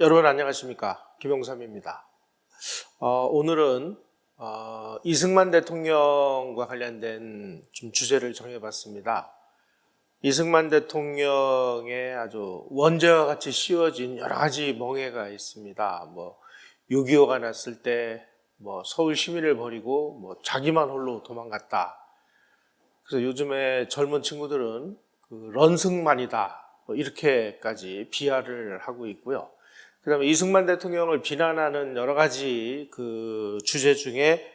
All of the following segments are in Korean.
여러분 안녕하십니까? 김용삼입니다. 오늘은 이승만 대통령과 관련된 좀 주제를 정해봤습니다. 이승만 대통령의 아주 원죄와 같이 씌워진 여러 가지 멍해가 있습니다. 6.25가 났을 때 서울 시민을 버리고 자기만 홀로 도망갔다. 그래서 요즘에 젊은 친구들은 런승만이다 이렇게까지 비하를 하고 있고요. 그 다음에 이승만 대통령을 비난하는 여러 가지 주제 중에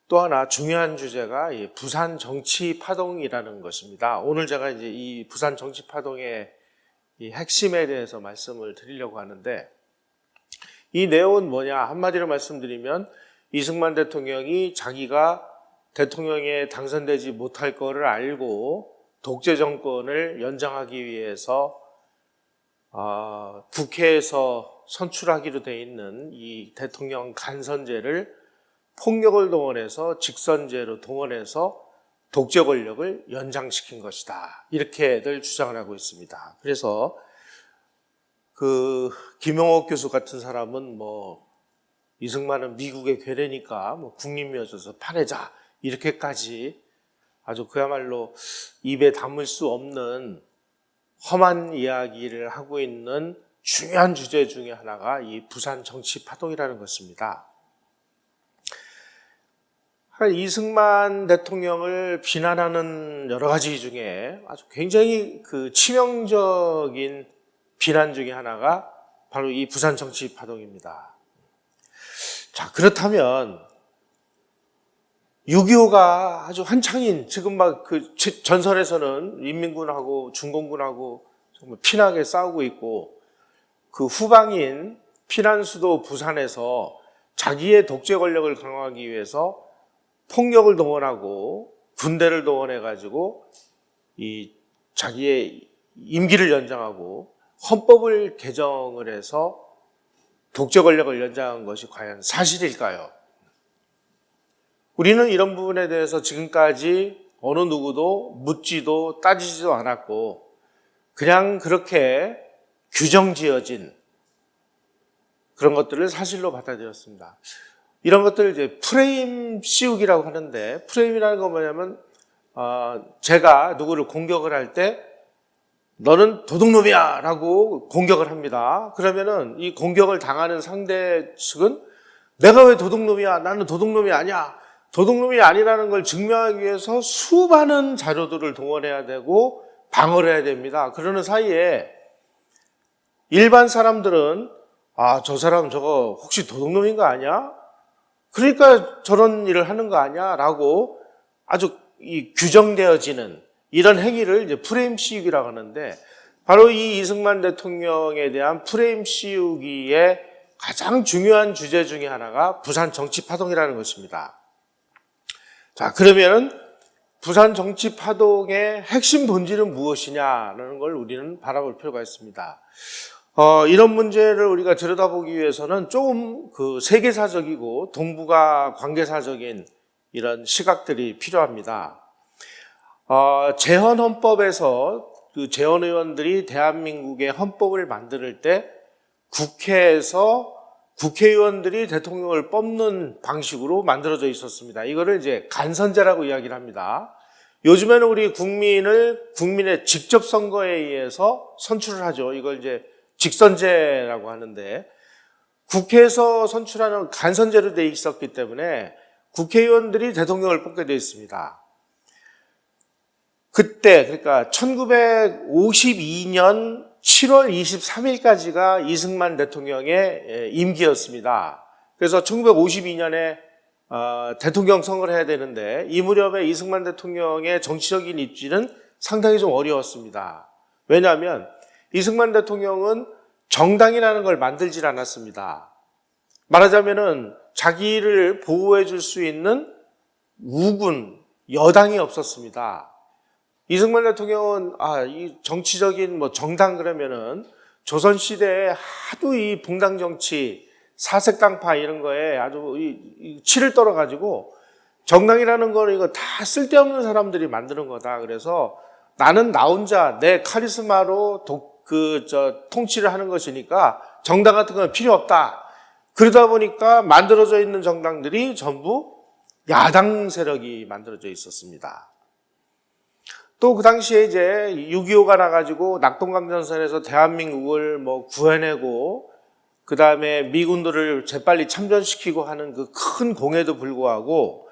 또 하나 중요한 주제가 이 부산 정치 파동이라는 것입니다. 오늘 제가 이제 이 부산 정치 파동의 이 핵심에 대해서 말씀을 드리려고 하는데, 이 내용은 뭐냐 한마디로 말씀드리면 이승만 대통령이 자기가 대통령에 당선되지 못할 거를 알고 독재 정권을 연장하기 위해서 국회에서 선출하기로 돼 있는 이 대통령 간선제를 폭력을 동원해서 직선제로 동원해서 독재 권력을 연장시킨 것이다. 이렇게들 주장을 하고 있습니다. 그래서 김용옥 교수 같은 사람은 이승만은 미국의 괴뢰니까 국립묘지에서 파내자 이렇게까지 아주 그야말로 입에 담을 수 없는 험한 이야기를 하고 있는 중요한 주제 중에 하나가 이 부산 정치 파동이라는 것입니다. 이승만 대통령을 비난하는 여러 가지 중에 아주 굉장히 치명적인 비난 중에 하나가 바로 이 부산 정치 파동입니다. 자, 그렇다면 6.25가 아주 한창인 지금 전선에서는 인민군하고 중공군하고 정말 피나게 싸우고 있고, 그 후방인 피난 수도 부산에서 자기의 독재 권력을 강화하기 위해서 폭력을 동원하고 군대를 동원해가지고 이 자기의 임기를 연장하고 헌법을 개정을 해서 독재 권력을 연장한 것이 과연 사실일까요? 우리는 이런 부분에 대해서 지금까지 어느 누구도 묻지도 따지지도 않았고 그냥 그렇게 규정지어진 그런 것들을 사실로 받아들였습니다. 이런 것들을 이제 프레임 씌우기라고 하는데, 프레임이라는 건 뭐냐면 제가 누구를 공격을 할 때 너는 도둑놈이야 라고 공격을 합니다. 그러면은 이 공격을 당하는 상대 측은 내가 왜 도둑놈이야? 나는 도둑놈이 아니야. 도둑놈이 아니라는 걸 증명하기 위해서 수많은 자료들을 동원해야 되고 방어를 해야 됩니다. 그러는 사이에 일반 사람들은 저 사람 저거 혹시 도둑놈인 거 아니야? 그러니까 저런 일을 하는 거 아니야? 라고 아주 규정되어지는 이런 행위를 이제 프레임 씌우기라고 하는데, 바로 이 이승만 대통령에 대한 프레임 씌우기의 가장 중요한 주제 중에 하나가 부산 정치 파동이라는 것입니다. 자, 그러면은 부산 정치 파동의 핵심 본질은 무엇이냐라는 걸 우리는 바라볼 필요가 있습니다. 이런 문제를 우리가 들여다보기 위해서는 조금 세계사적이고 동북아 관계사적인 이런 시각들이 필요합니다. 재헌헌법에서 재헌의원들이 대한민국의 헌법을 만들 때 국회에서 국회의원들이 대통령을 뽑는 방식으로 만들어져 있었습니다. 이거를 이제 간선제라고 이야기를 합니다. 요즘에는 우리 국민의 직접 선거에 의해서 선출을 하죠. 이걸 이제 직선제라고 하는데, 국회에서 선출하는 간선제로 돼 있었기 때문에 국회의원들이 대통령을 뽑게 되어 있습니다. 그때, 그러니까 1952년 7월 23일까지가 이승만 대통령의 임기였습니다. 그래서 1952년에 대통령 선거를 해야 되는데, 이 무렵에 이승만 대통령의 정치적인 입지는 상당히 좀 어려웠습니다. 왜냐하면 이승만 대통령은 정당이라는 걸 만들질 않았습니다. 말하자면은 자기를 보호해 줄 수 있는 우군, 여당이 없었습니다. 이승만 대통령은 이 정치적인 정당 그러면은 조선시대에 하도 이 붕당 정치, 사색당파 이런 거에 아주 치를 떨어가지고 정당이라는 걸 이거 다 쓸데없는 사람들이 만드는 거다. 그래서 나는 나 혼자 내 카리스마로 통치를 하는 것이니까 정당 같은 건 필요 없다. 그러다 보니까 만들어져 있는 정당들이 전부 야당 세력이 만들어져 있었습니다. 또 그 당시에 이제 6.25가 나가지고 낙동강전선에서 대한민국을 구해내고 그 다음에 미군들을 재빨리 참전시키고 하는 그 큰 공에도 불구하고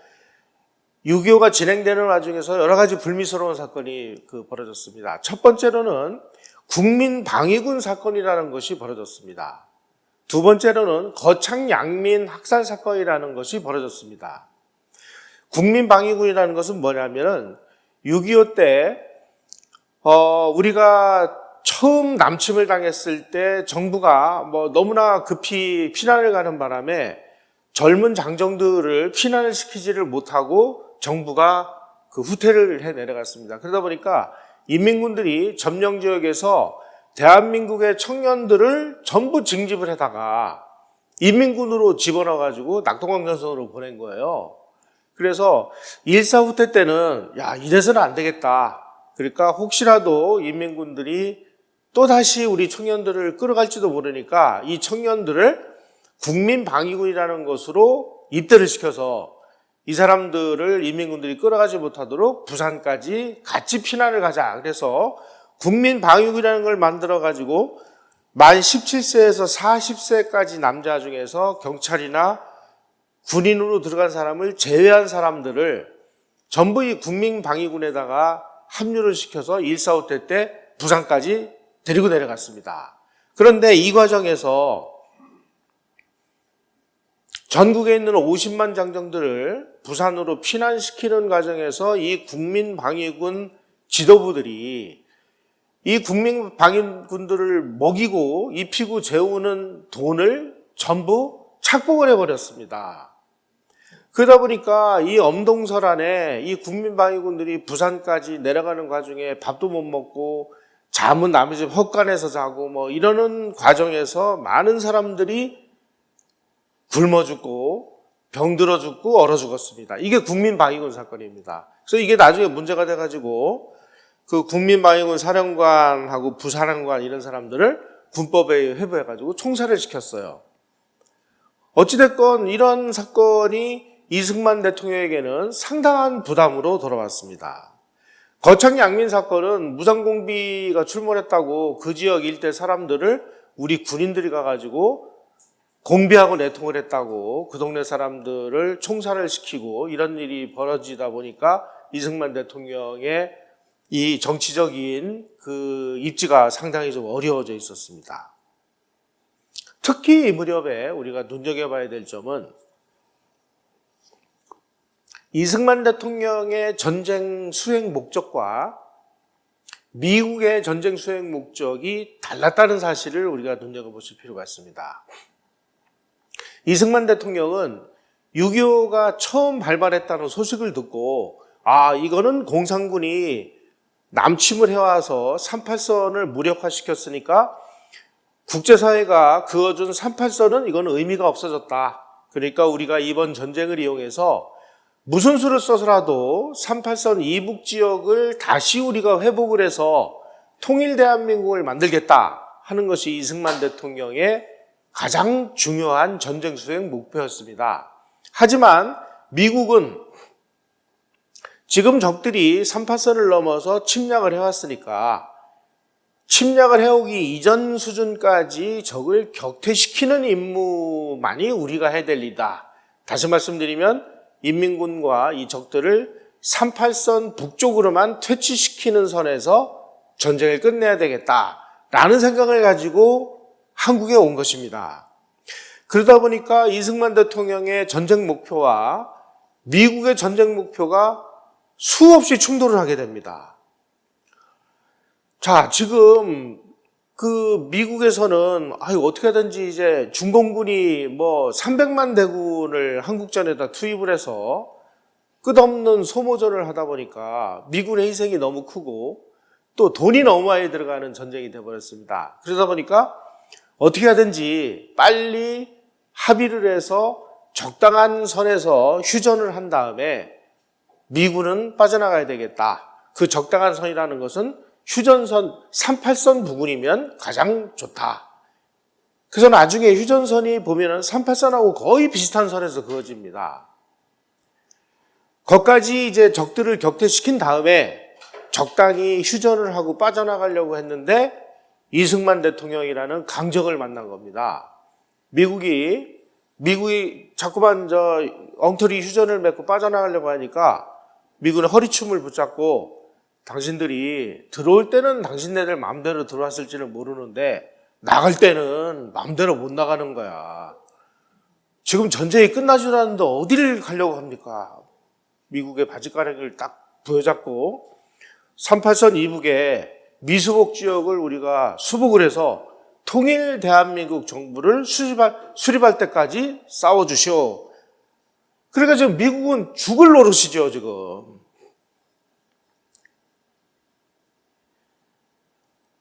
6.25가 진행되는 와중에서 여러 가지 불미스러운 사건이 벌어졌습니다. 첫 번째로는 국민방위군 사건이라는 것이 벌어졌습니다. 두 번째로는 거창 양민 학살 사건이라는 것이 벌어졌습니다. 국민방위군이라는 것은 뭐냐면은 6.25 때 우리가 처음 남침을 당했을 때 정부가 너무나 급히 피난을 가는 바람에 젊은 장정들을 피난을 시키지를 못하고 정부가 후퇴를 해 내려갔습니다. 그러다 보니까 인민군들이 점령 지역에서 대한민국의 청년들을 전부 징집을 해다가 인민군으로 집어넣어가지고 낙동강전선으로 보낸 거예요. 그래서 1.4 후퇴 때는 이래서는 안 되겠다. 그러니까 혹시라도 인민군들이 또다시 우리 청년들을 끌어갈지도 모르니까 이 청년들을 국민방위군이라는 것으로 입대를 시켜서 이 사람들을 인민군들이 끌어가지 못하도록 부산까지 같이 피난을 가자. 그래서 국민방위군이라는 걸 만들어가지고 만 17세에서 40세까지 남자 중에서 경찰이나 군인으로 들어간 사람을 제외한 사람들을 전부 이 국민방위군에다가 합류를 시켜서 1.4 후퇴 때 부산까지 데리고 내려갔습니다. 그런데 이 과정에서 전국에 있는 50만 장정들을 부산으로 피난시키는 과정에서 이 국민방위군 지도부들이 이 국민방위군들을 먹이고 입히고 재우는 돈을 전부 착복을 해버렸습니다. 그러다 보니까 이 엄동설 안에 이 국민방위군들이 부산까지 내려가는 과정에 밥도 못 먹고 잠은 남의 집 헛간에서 자고 이러는 과정에서 많은 사람들이 굶어 죽고 병들어 죽고 얼어 죽었습니다. 이게 국민방위군 사건입니다. 그래서 이게 나중에 문제가 돼가지고 그 국민방위군 사령관하고 부사령관 이런 사람들을 군법에 회부해가지고 총살을 시켰어요. 어찌됐건 이런 사건이 이승만 대통령에게는 상당한 부담으로 돌아왔습니다. 거창 양민 사건은 무장공비가 출몰했다고 그 지역 일대 사람들을 우리 군인들이 가가지고 공비하고 내통을 했다고 그 동네 사람들을 총살을 시키고 이런 일이 벌어지다 보니까 이승만 대통령의 이 정치적인 그 입지가 상당히 좀 어려워져 있었습니다. 특히 이 무렵에 우리가 눈여겨봐야 될 점은 이승만 대통령의 전쟁 수행 목적과 미국의 전쟁 수행 목적이 달랐다는 사실을 우리가 눈여겨보실 필요가 있습니다. 이승만 대통령은 6.25가 처음 발발했다는 소식을 듣고 이거는 공산군이 남침을 해와서 38선을 무력화시켰으니까 국제사회가 그어준 38선은 이건 의미가 없어졌다. 그러니까 우리가 이번 전쟁을 이용해서 무슨 수를 써서라도 38선 이북 지역을 다시 우리가 회복을 해서 통일 대한민국을 만들겠다 하는 것이 이승만 대통령의 가장 중요한 전쟁 수행 목표였습니다. 하지만 미국은 지금 적들이 38선을 넘어서 침략을 해왔으니까 침략을 해오기 이전 수준까지 적을 격퇴시키는 임무만이 우리가 해야 될 일이다. 다시 말씀드리면 인민군과 이 적들을 38선 북쪽으로만 퇴치시키는 선에서 전쟁을 끝내야 되겠다라는 생각을 가지고 한국에 온 것입니다. 그러다 보니까 이승만 대통령의 전쟁 목표와 미국의 전쟁 목표가 수없이 충돌을 하게 됩니다. 자, 지금 그 미국에서는 어떻게 하든지 이제 중공군이 300만 대군을 한국전에다 투입을 해서 끝없는 소모전을 하다 보니까 미군의 희생이 너무 크고 또 돈이 너무 많이 들어가는 전쟁이 되어버렸습니다. 그러다 보니까 어떻게 하든지 빨리 합의를 해서 적당한 선에서 휴전을 한 다음에 미군은 빠져나가야 되겠다. 그 적당한 선이라는 것은 휴전선 38선 부근이면 가장 좋다. 그래서 나중에 휴전선이 보면은 38선하고 거의 비슷한 선에서 그어집니다. 거기까지 이제 적들을 격퇴시킨 다음에 적당히 휴전을 하고 빠져나가려고 했는데 이승만 대통령이라는 강적을 만난 겁니다. 미국이 자꾸만 엉터리 휴전을 맺고 빠져나가려고 하니까 미국은 허리춤을 붙잡고 당신들이 들어올 때는 당신네들 마음대로 들어왔을지는 모르는데 나갈 때는 마음대로 못 나가는 거야. 지금 전쟁이 끝나지도 않는데 어디를 가려고 합니까? 미국의 바지가랑이를 딱 부여잡고 38선 이북에 미수복 지역을 우리가 수복을 해서 통일 대한민국 정부를 수립할 때까지 싸워주시오. 그러니까 지금 미국은 죽을 노릇이죠, 지금.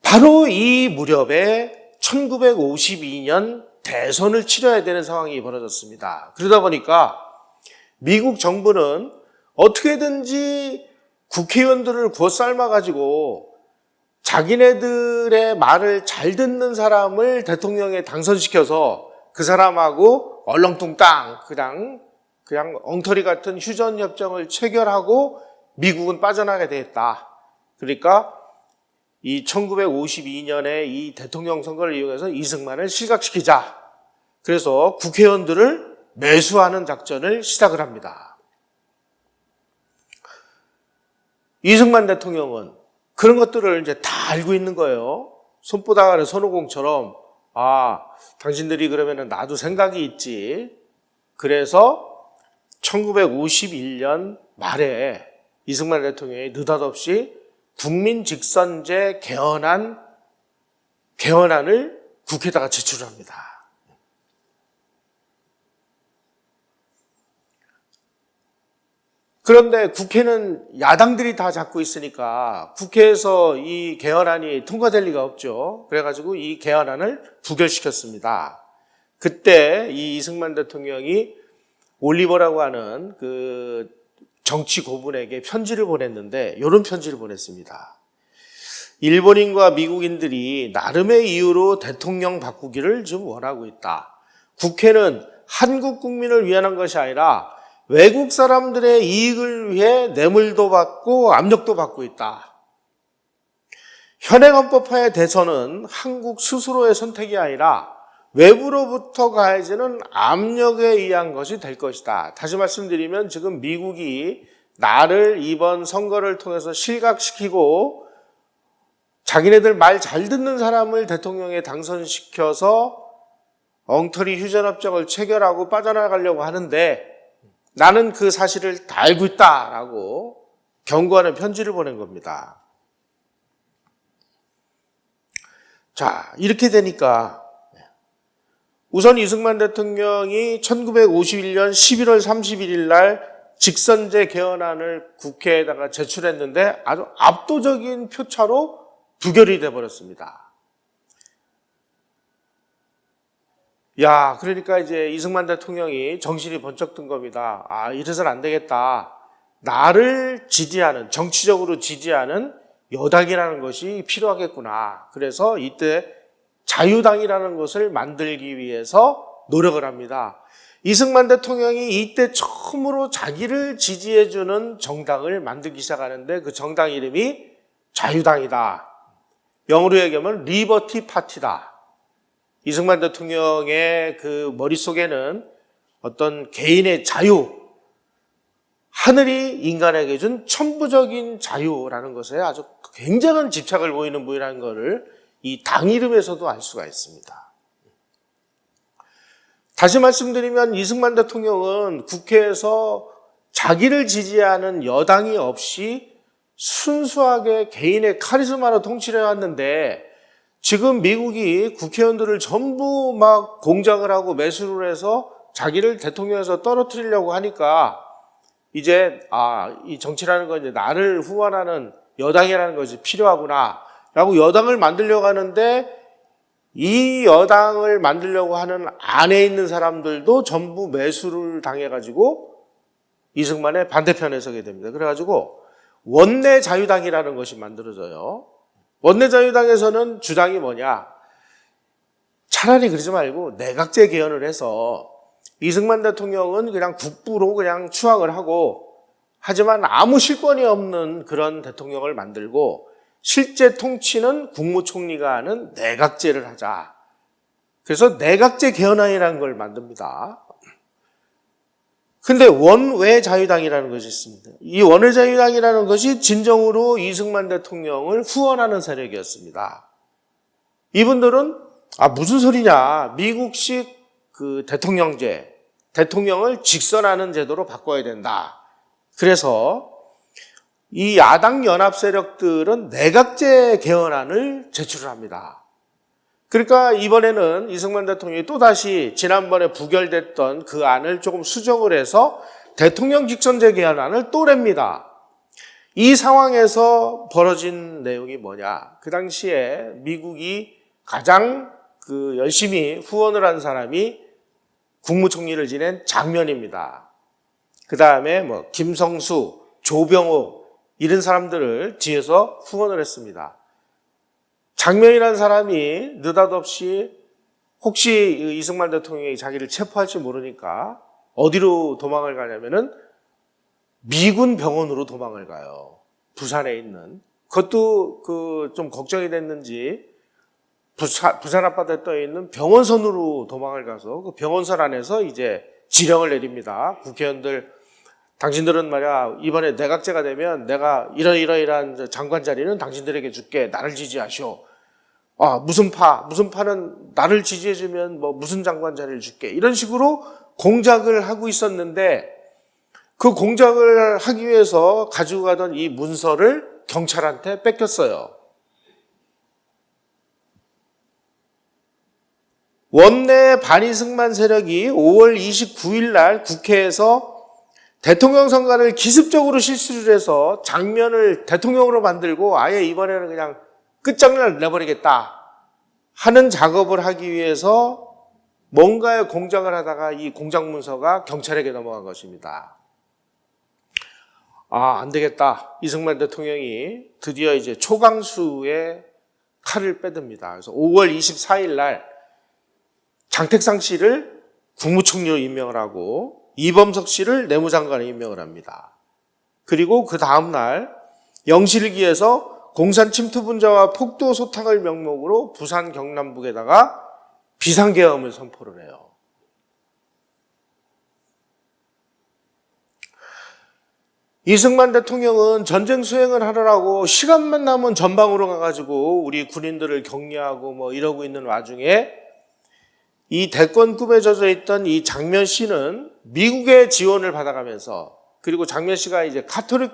바로 이 무렵에 1952년 대선을 치러야 되는 상황이 벌어졌습니다. 그러다 보니까 미국 정부는 어떻게든지 국회의원들을 구워 삶아가지고 자기네들의 말을 잘 듣는 사람을 대통령에 당선시켜서 그 사람하고 얼렁뚱땅 그냥 엉터리 같은 휴전협정을 체결하고 미국은 빠져나가게 되었다. 그러니까 이 1952년에 이 대통령 선거를 이용해서 이승만을 실각시키자. 그래서 국회의원들을 매수하는 작전을 시작을 합니다. 이승만 대통령은 그런 것들을 이제 다 알고 있는 거예요. 손바닥 안에 손오공처럼 당신들이 그러면은 나도 생각이 있지. 그래서 1951년 말에 이승만 대통령이 느닷없이 국민직선제 개헌안을 국회에다가 제출합니다. 그런데 국회는 야당들이 다 잡고 있으니까 국회에서 이 개헌안이 통과될 리가 없죠. 그래가지고 이 개헌안을 부결시켰습니다. 그때 이 이승만 대통령이 올리버라고 하는 그 정치 고분에게 편지를 보냈는데 이런 편지를 보냈습니다. 일본인과 미국인들이 나름의 이유로 대통령 바꾸기를 좀 원하고 있다. 국회는 한국 국민을 위한 것이 아니라 외국 사람들의 이익을 위해 뇌물도 받고 압력도 받고 있다. 현행헌법화의 대선은 한국 스스로의 선택이 아니라 외부로부터 가해지는 압력에 의한 것이 될 것이다. 다시 말씀드리면 지금 미국이 나를 이번 선거를 통해서 실각시키고 자기네들 말 잘 듣는 사람을 대통령에 당선시켜서 엉터리 휴전협정을 체결하고 빠져나가려고 하는데 나는 그 사실을 다 알고 있다라고 경고하는 편지를 보낸 겁니다. 자, 이렇게 되니까 우선 이승만 대통령이 1951년 11월 31일 날 직선제 개헌안을 국회에다가 제출했는데 아주 압도적인 표차로 부결이 돼버렸습니다. 그러니까 이제 이승만 대통령이 정신이 번쩍 든 겁니다. 이래서는 안 되겠다. 나를 지지하는, 정치적으로 지지하는 여당이라는 것이 필요하겠구나. 그래서 이때 자유당이라는 것을 만들기 위해서 노력을 합니다. 이승만 대통령이 이때 처음으로 자기를 지지해주는 정당을 만들기 시작하는데 그 정당 이름이 자유당이다. 영어로 얘기하면 리버티 파티다. 이승만 대통령의 그 머릿속에는 어떤 개인의 자유, 하늘이 인간에게 준 천부적인 자유라는 것에 아주 굉장한 집착을 보이는 분이라는 것을 이 당 이름에서도 알 수가 있습니다. 다시 말씀드리면 이승만 대통령은 국회에서 자기를 지지하는 여당이 없이 순수하게 개인의 카리스마로 통치를 해왔는데 지금 미국이 국회의원들을 전부 막 공작을 하고 매수를 해서 자기를 대통령에서 떨어뜨리려고 하니까 이제 이 정치라는 건 이제 나를 후원하는 여당이라는 것이 필요하구나 라고 여당을 만들려고 하는데 이 여당을 만들려고 하는 안에 있는 사람들도 전부 매수를 당해가지고 이승만의 반대편에 서게 됩니다. 그래가지고 원내 자유당이라는 것이 만들어져요. 원내 자유당에서는 주장이 뭐냐? 차라리 그러지 말고 내각제 개헌을 해서 이승만 대통령은 그냥 국부로 그냥 추앙을 하고, 하지만 아무 실권이 없는 그런 대통령을 만들고 실제 통치는 국무총리가 하는 내각제를 하자. 그래서 내각제 개헌안이라는 걸 만듭니다. 근데 원외 자유당이라는 것이 있습니다. 이 원외 자유당이라는 것이 진정으로 이승만 대통령을 후원하는 세력이었습니다. 이분들은 무슨 소리냐, 미국식 그 대통령제, 대통령을 직선하는 제도로 바꿔야 된다. 그래서 이 야당 연합 세력들은 내각제 개헌안을 제출을 합니다. 그러니까 이번에는 이승만 대통령이 또다시 지난번에 부결됐던 그 안을 조금 수정을 해서 대통령 직선제 개헌안을 또 냅니다. 이 상황에서 벌어진 내용이 뭐냐? 그 당시에 미국이 가장 열심히 후원을 한 사람이 국무총리를 지낸 장면입니다. 그 다음에 김성수, 조병옥 이런 사람들을 뒤에서 후원을 했습니다. 장면이라는 사람이 느닷없이 혹시 이승만 대통령이 자기를 체포할지 모르니까 어디로 도망을 가냐면은 미군 병원으로 도망을 가요. 부산에 있는. 그것도 좀 걱정이 됐는지 부산 앞바다에 떠 있는 병원선으로 도망을 가서 그 병원선 안에서 이제 지령을 내립니다. 국회의원들, 당신들은 말이야, 이번에 내각제가 되면 내가 이러이러이러한 장관 자리는 당신들에게 줄게. 나를 지지하시오. 무슨 파는 나를 지지해주면 무슨 장관 자리를 줄게. 이런 식으로 공작을 하고 있었는데, 그 공작을 하기 위해서 가지고 가던 이 문서를 경찰한테 뺏겼어요. 원내 반이승만 세력이 5월 29일 날 국회에서 대통령 선거를 기습적으로 실수를 해서 장면을 대통령으로 만들고 아예 이번에는 그냥 끝장을 내버리겠다 하는 작업을 하기 위해서 뭔가의 공작을 하다가 이 공작 문서가 경찰에게 넘어간 것입니다. 안 되겠다. 이승만 대통령이 드디어 이제 초강수의 칼을 빼듭니다. 그래서 5월 24일 날 장택상 씨를 국무총리로 임명을 하고 이범석 씨를 내무장관으로 임명을 합니다. 그리고 그 다음 날 영실기에서 공산 침투 분자와 폭도 소탕을 명목으로 부산 경남북에다가 비상계엄을 선포를 해요. 이승만 대통령은 전쟁 수행을 하느라고 시간만 남은 전방으로 가가지고 우리 군인들을 격려하고 이러고 있는 와중에 이 대권 꿈에 젖어 있던 이 장면 씨는 미국의 지원을 받아가면서, 그리고 장면 씨가 이제 가톨릭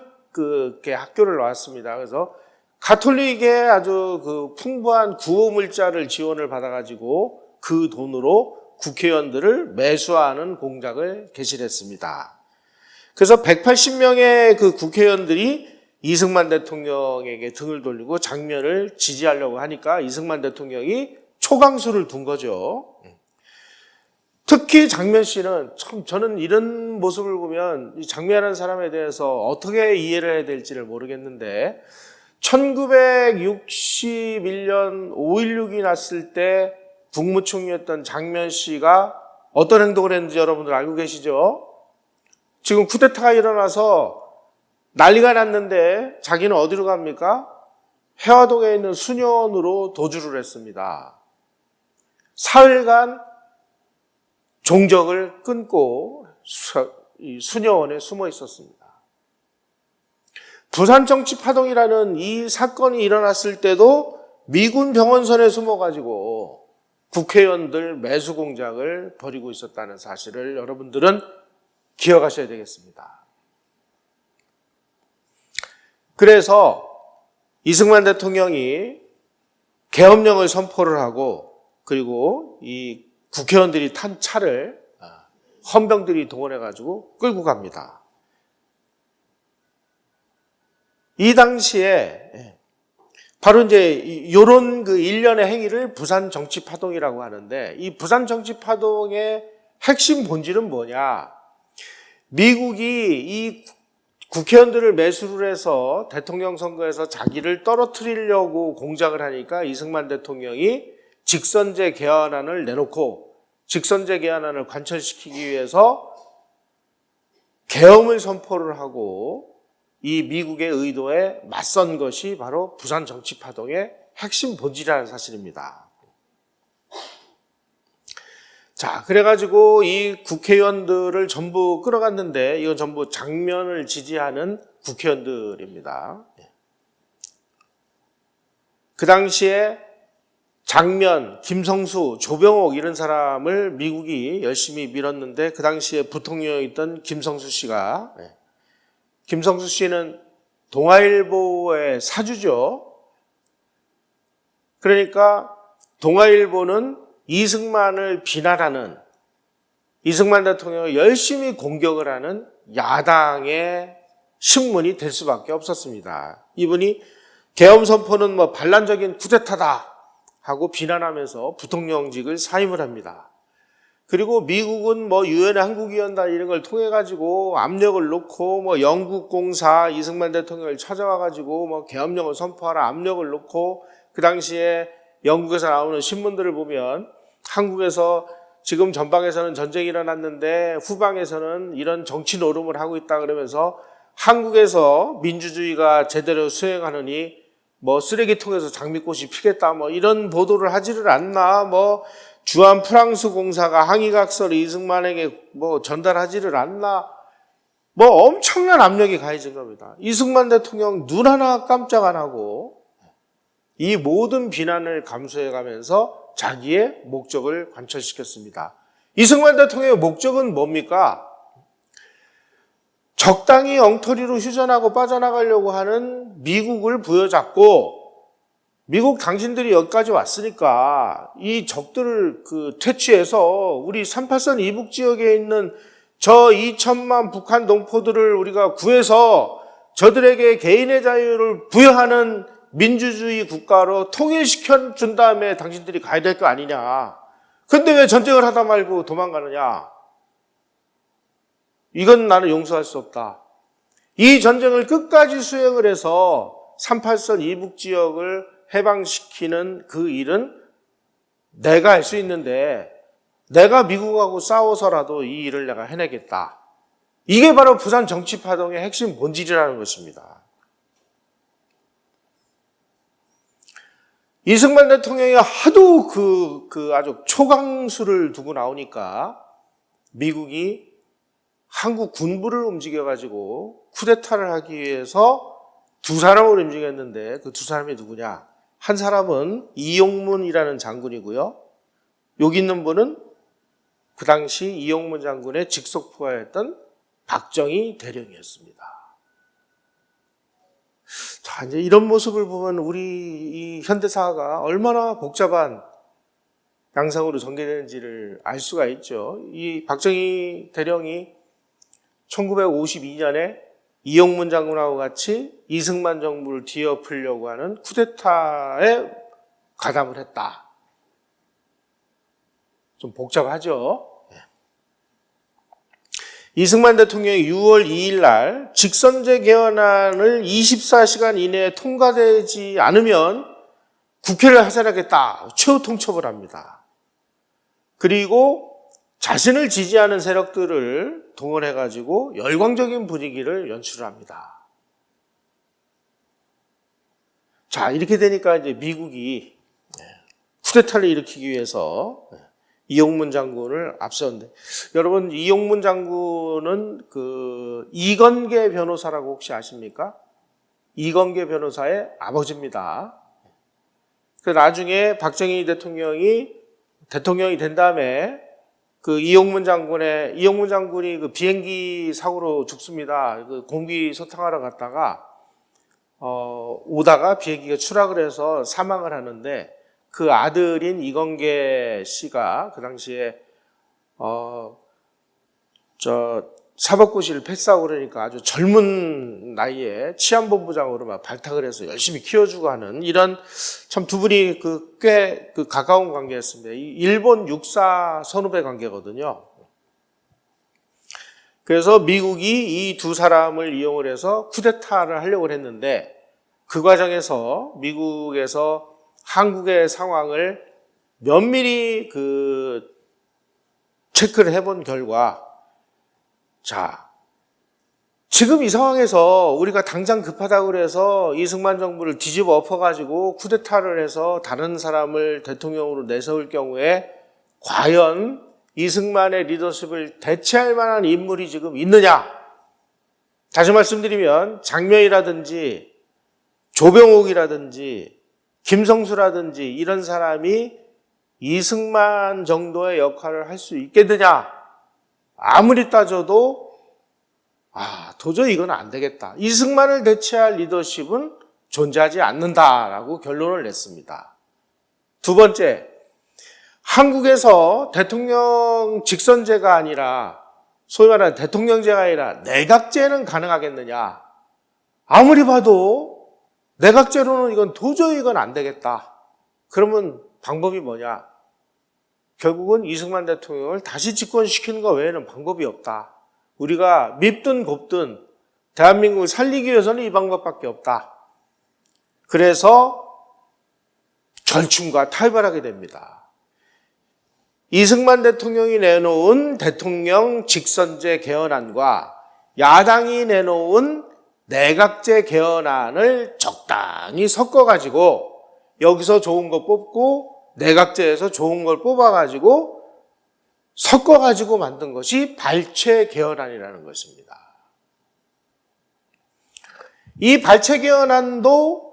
학교를 나왔습니다. 그래서 가톨릭의 아주 풍부한 구호 물자를 지원을 받아가지고 그 돈으로 국회의원들을 매수하는 공작을 개시했습니다. 그래서 180명의 그 국회의원들이 이승만 대통령에게 등을 돌리고 장면을 지지하려고 하니까 이승만 대통령이 초강수를 둔 거죠. 특히 장면 씨는 참, 저는 이런 모습을 보면 이 장면이라는 사람에 대해서 어떻게 이해를 해야 될지를 모르겠는데, 1961년 5.16이 났을 때 국무총리였던 장면 씨가 어떤 행동을 했는지 여러분들 알고 계시죠? 지금 쿠데타가 일어나서 난리가 났는데 자기는 어디로 갑니까? 해화동에 있는 수녀원으로 도주를 했습니다. 사흘간 종적을 끊고 수녀원에 숨어 있었습니다. 부산 정치 파동이라는 이 사건이 일어났을 때도 미군 병원선에 숨어가지고 국회의원들 매수 공작을 벌이고 있었다는 사실을 여러분들은 기억하셔야 되겠습니다. 그래서 이승만 대통령이 계엄령을 선포를 하고, 그리고 이 국회의원들이 탄 차를 헌병들이 동원해가지고 끌고 갑니다. 이 당시에 바로 이제 이런 일련의 행위를 부산 정치 파동이라고 하는데, 이 부산 정치 파동의 핵심 본질은 뭐냐? 미국이 이 국회의원들을 매수를 해서 대통령 선거에서 자기를 떨어뜨리려고 공작을 하니까 이승만 대통령이 직선제 개헌안을 내놓고 직선제 개헌안을 관철시키기 위해서 계엄을 선포를 하고 이 미국의 의도에 맞선 것이 바로 부산 정치파동의 핵심 본질이라는 사실입니다. 자, 그래가지고 이 국회의원들을 전부 끌어갔는데 이건 전부 장면을 지지하는 국회의원들입니다. 그 당시에 장면, 김성수, 조병옥 이런 사람을 미국이 열심히 밀었는데 그 당시에 부통령이었던 김성수 씨가, 김성수 씨는 동아일보의 사주죠. 그러니까 동아일보는 이승만을 비난하는, 이승만 대통령을 열심히 공격을 하는 야당의 신문이 될 수밖에 없었습니다. 이분이 계엄 선포는 뭐 반란적인 쿠데타다 하고 비난하면서 부통령직을 사임을 합니다. 그리고 미국은 뭐 유엔의 한국위원단 이런 걸 통해 가지고 압력을 놓고 뭐 영국공사 이승만 대통령을 찾아와 가지고 뭐 계엄령을 선포하라 압력을 놓고, 그 당시에 영국에서 나오는 신문들을 보면 한국에서 지금 전방에서는 전쟁이 일어났는데 후방에서는 이런 정치 노름을 하고 있다 그러면서 한국에서 민주주의가 제대로 수행하느니 뭐 쓰레기통에서 장미꽃이 피겠다 뭐 이런 보도를 하지를 않나, 뭐 주한 프랑스 공사가 항의각서를 이승만에게 뭐 전달하지를 않나, 뭐 엄청난 압력이 가해진 겁니다. 이승만 대통령 눈 하나 깜짝 안 하고 이 모든 비난을 감수해가면서 자기의 목적을 관철시켰습니다. 이승만 대통령의 목적은 뭡니까? 적당히 엉터리로 휴전하고 빠져나가려고 하는 미국을 부여잡고, 미국 당신들이 여기까지 왔으니까 이 적들을 퇴치해서 우리 38선 이북 지역에 있는 저 2천만 북한 동포들을 우리가 구해서 저들에게 개인의 자유를 부여하는 민주주의 국가로 통일시켜 준 다음에 당신들이 가야 될 거 아니냐. 근데 왜 전쟁을 하다 말고 도망가느냐. 이건 나는 용서할 수 없다. 이 전쟁을 끝까지 수행을 해서 38선 이북 지역을 해방시키는 그 일은 내가 할 수 있는데 내가 미국하고 싸워서라도 이 일을 내가 해내겠다. 이게 바로 부산 정치파동의 핵심 본질이라는 것입니다. 이승만 대통령이 하도 아주 초강수를 두고 나오니까 미국이 한국 군부를 움직여가지고 쿠데타를 하기 위해서 두 사람을 움직였는데 그 두 사람이 누구냐? 한 사람은 이용문이라는 장군이고요. 여기 있는 분은 그 당시 이용문 장군의 직속부하였던 박정희 대령이었습니다. 자, 이제 이런 모습을 보면 우리 이 현대사가 얼마나 복잡한 양상으로 전개되는지를 알 수가 있죠. 이 박정희 대령이 1952년에 이용문 장군하고 같이 이승만 정부를 뒤엎으려고 하는 쿠데타에 가담을 했다. 좀 복잡하죠. 이승만 대통령이 6월 2일 날 직선제 개헌안을 24시간 이내에 통과되지 않으면 국회를 하살하겠다. 최후 통첩을 합니다. 그리고 자신을 지지하는 세력들을 동원해가지고 열광적인 분위기를 연출합니다. 자, 이렇게 되니까 이제 미국이 쿠데타를 일으키기 위해서 이용문 장군을 앞세웠는데, 여러분 이용문 장군은 이건계 변호사라고 혹시 아십니까? 이건계 변호사의 아버지입니다. 나중에 박정희 대통령이 된 다음에 이용문 장군이 비행기 사고로 죽습니다. 공기 소탕하러 갔다가 오다가 비행기가 추락을 해서 사망을 하는데, 그 아들인 이건계 씨가 그 당시에 사법고시를 패스하고 그러니까 아주 젊은 나이에 치안본부장으로 막 발탁을 해서 열심히 키워주고 하는, 이런 참 두 분이 꽤 가까운 관계였습니다. 일본 육사 선후배 관계거든요. 그래서 미국이 이 두 사람을 이용을 해서 쿠데타를 하려고 했는데, 그 과정에서 미국에서 한국의 상황을 면밀히 체크를 해본 결과, 자, 지금 이 상황에서 우리가 당장 급하다고 그래서 이승만 정부를 뒤집어 엎어가지고 쿠데타를 해서 다른 사람을 대통령으로 내세울 경우에 과연 이승만의 리더십을 대체할 만한 인물이 지금 있느냐? 다시 말씀드리면 장명이라든지 조병옥이라든지 김성수라든지 이런 사람이 이승만 정도의 역할을 할 수 있겠느냐? 아무리 따져도 도저히 이건 안 되겠다. 이승만을 대체할 리더십은 존재하지 않는다라고 결론을 냈습니다. 두 번째, 한국에서 대통령 직선제가 아니라 소위 말하는 대통령제가 아니라 내각제는 가능하겠느냐? 아무리 봐도 내각제로는 이건 안 되겠다. 그러면 방법이 뭐냐? 결국은 이승만 대통령을 다시 집권시키는 것 외에는 방법이 없다. 우리가 밉든 곱든 대한민국을 살리기 위해서는 이 방법밖에 없다. 그래서 절충과 타협을 하게 됩니다. 이승만 대통령이 내놓은 대통령 직선제 개헌안과 야당이 내놓은 내각제 개헌안을 적당히 섞어가지고 여기서 좋은 거 뽑고 내각제에서 좋은 걸 뽑아가지고 섞어가지고 만든 것이 발췌 개헌안이라는 것입니다. 이 발췌 개헌안도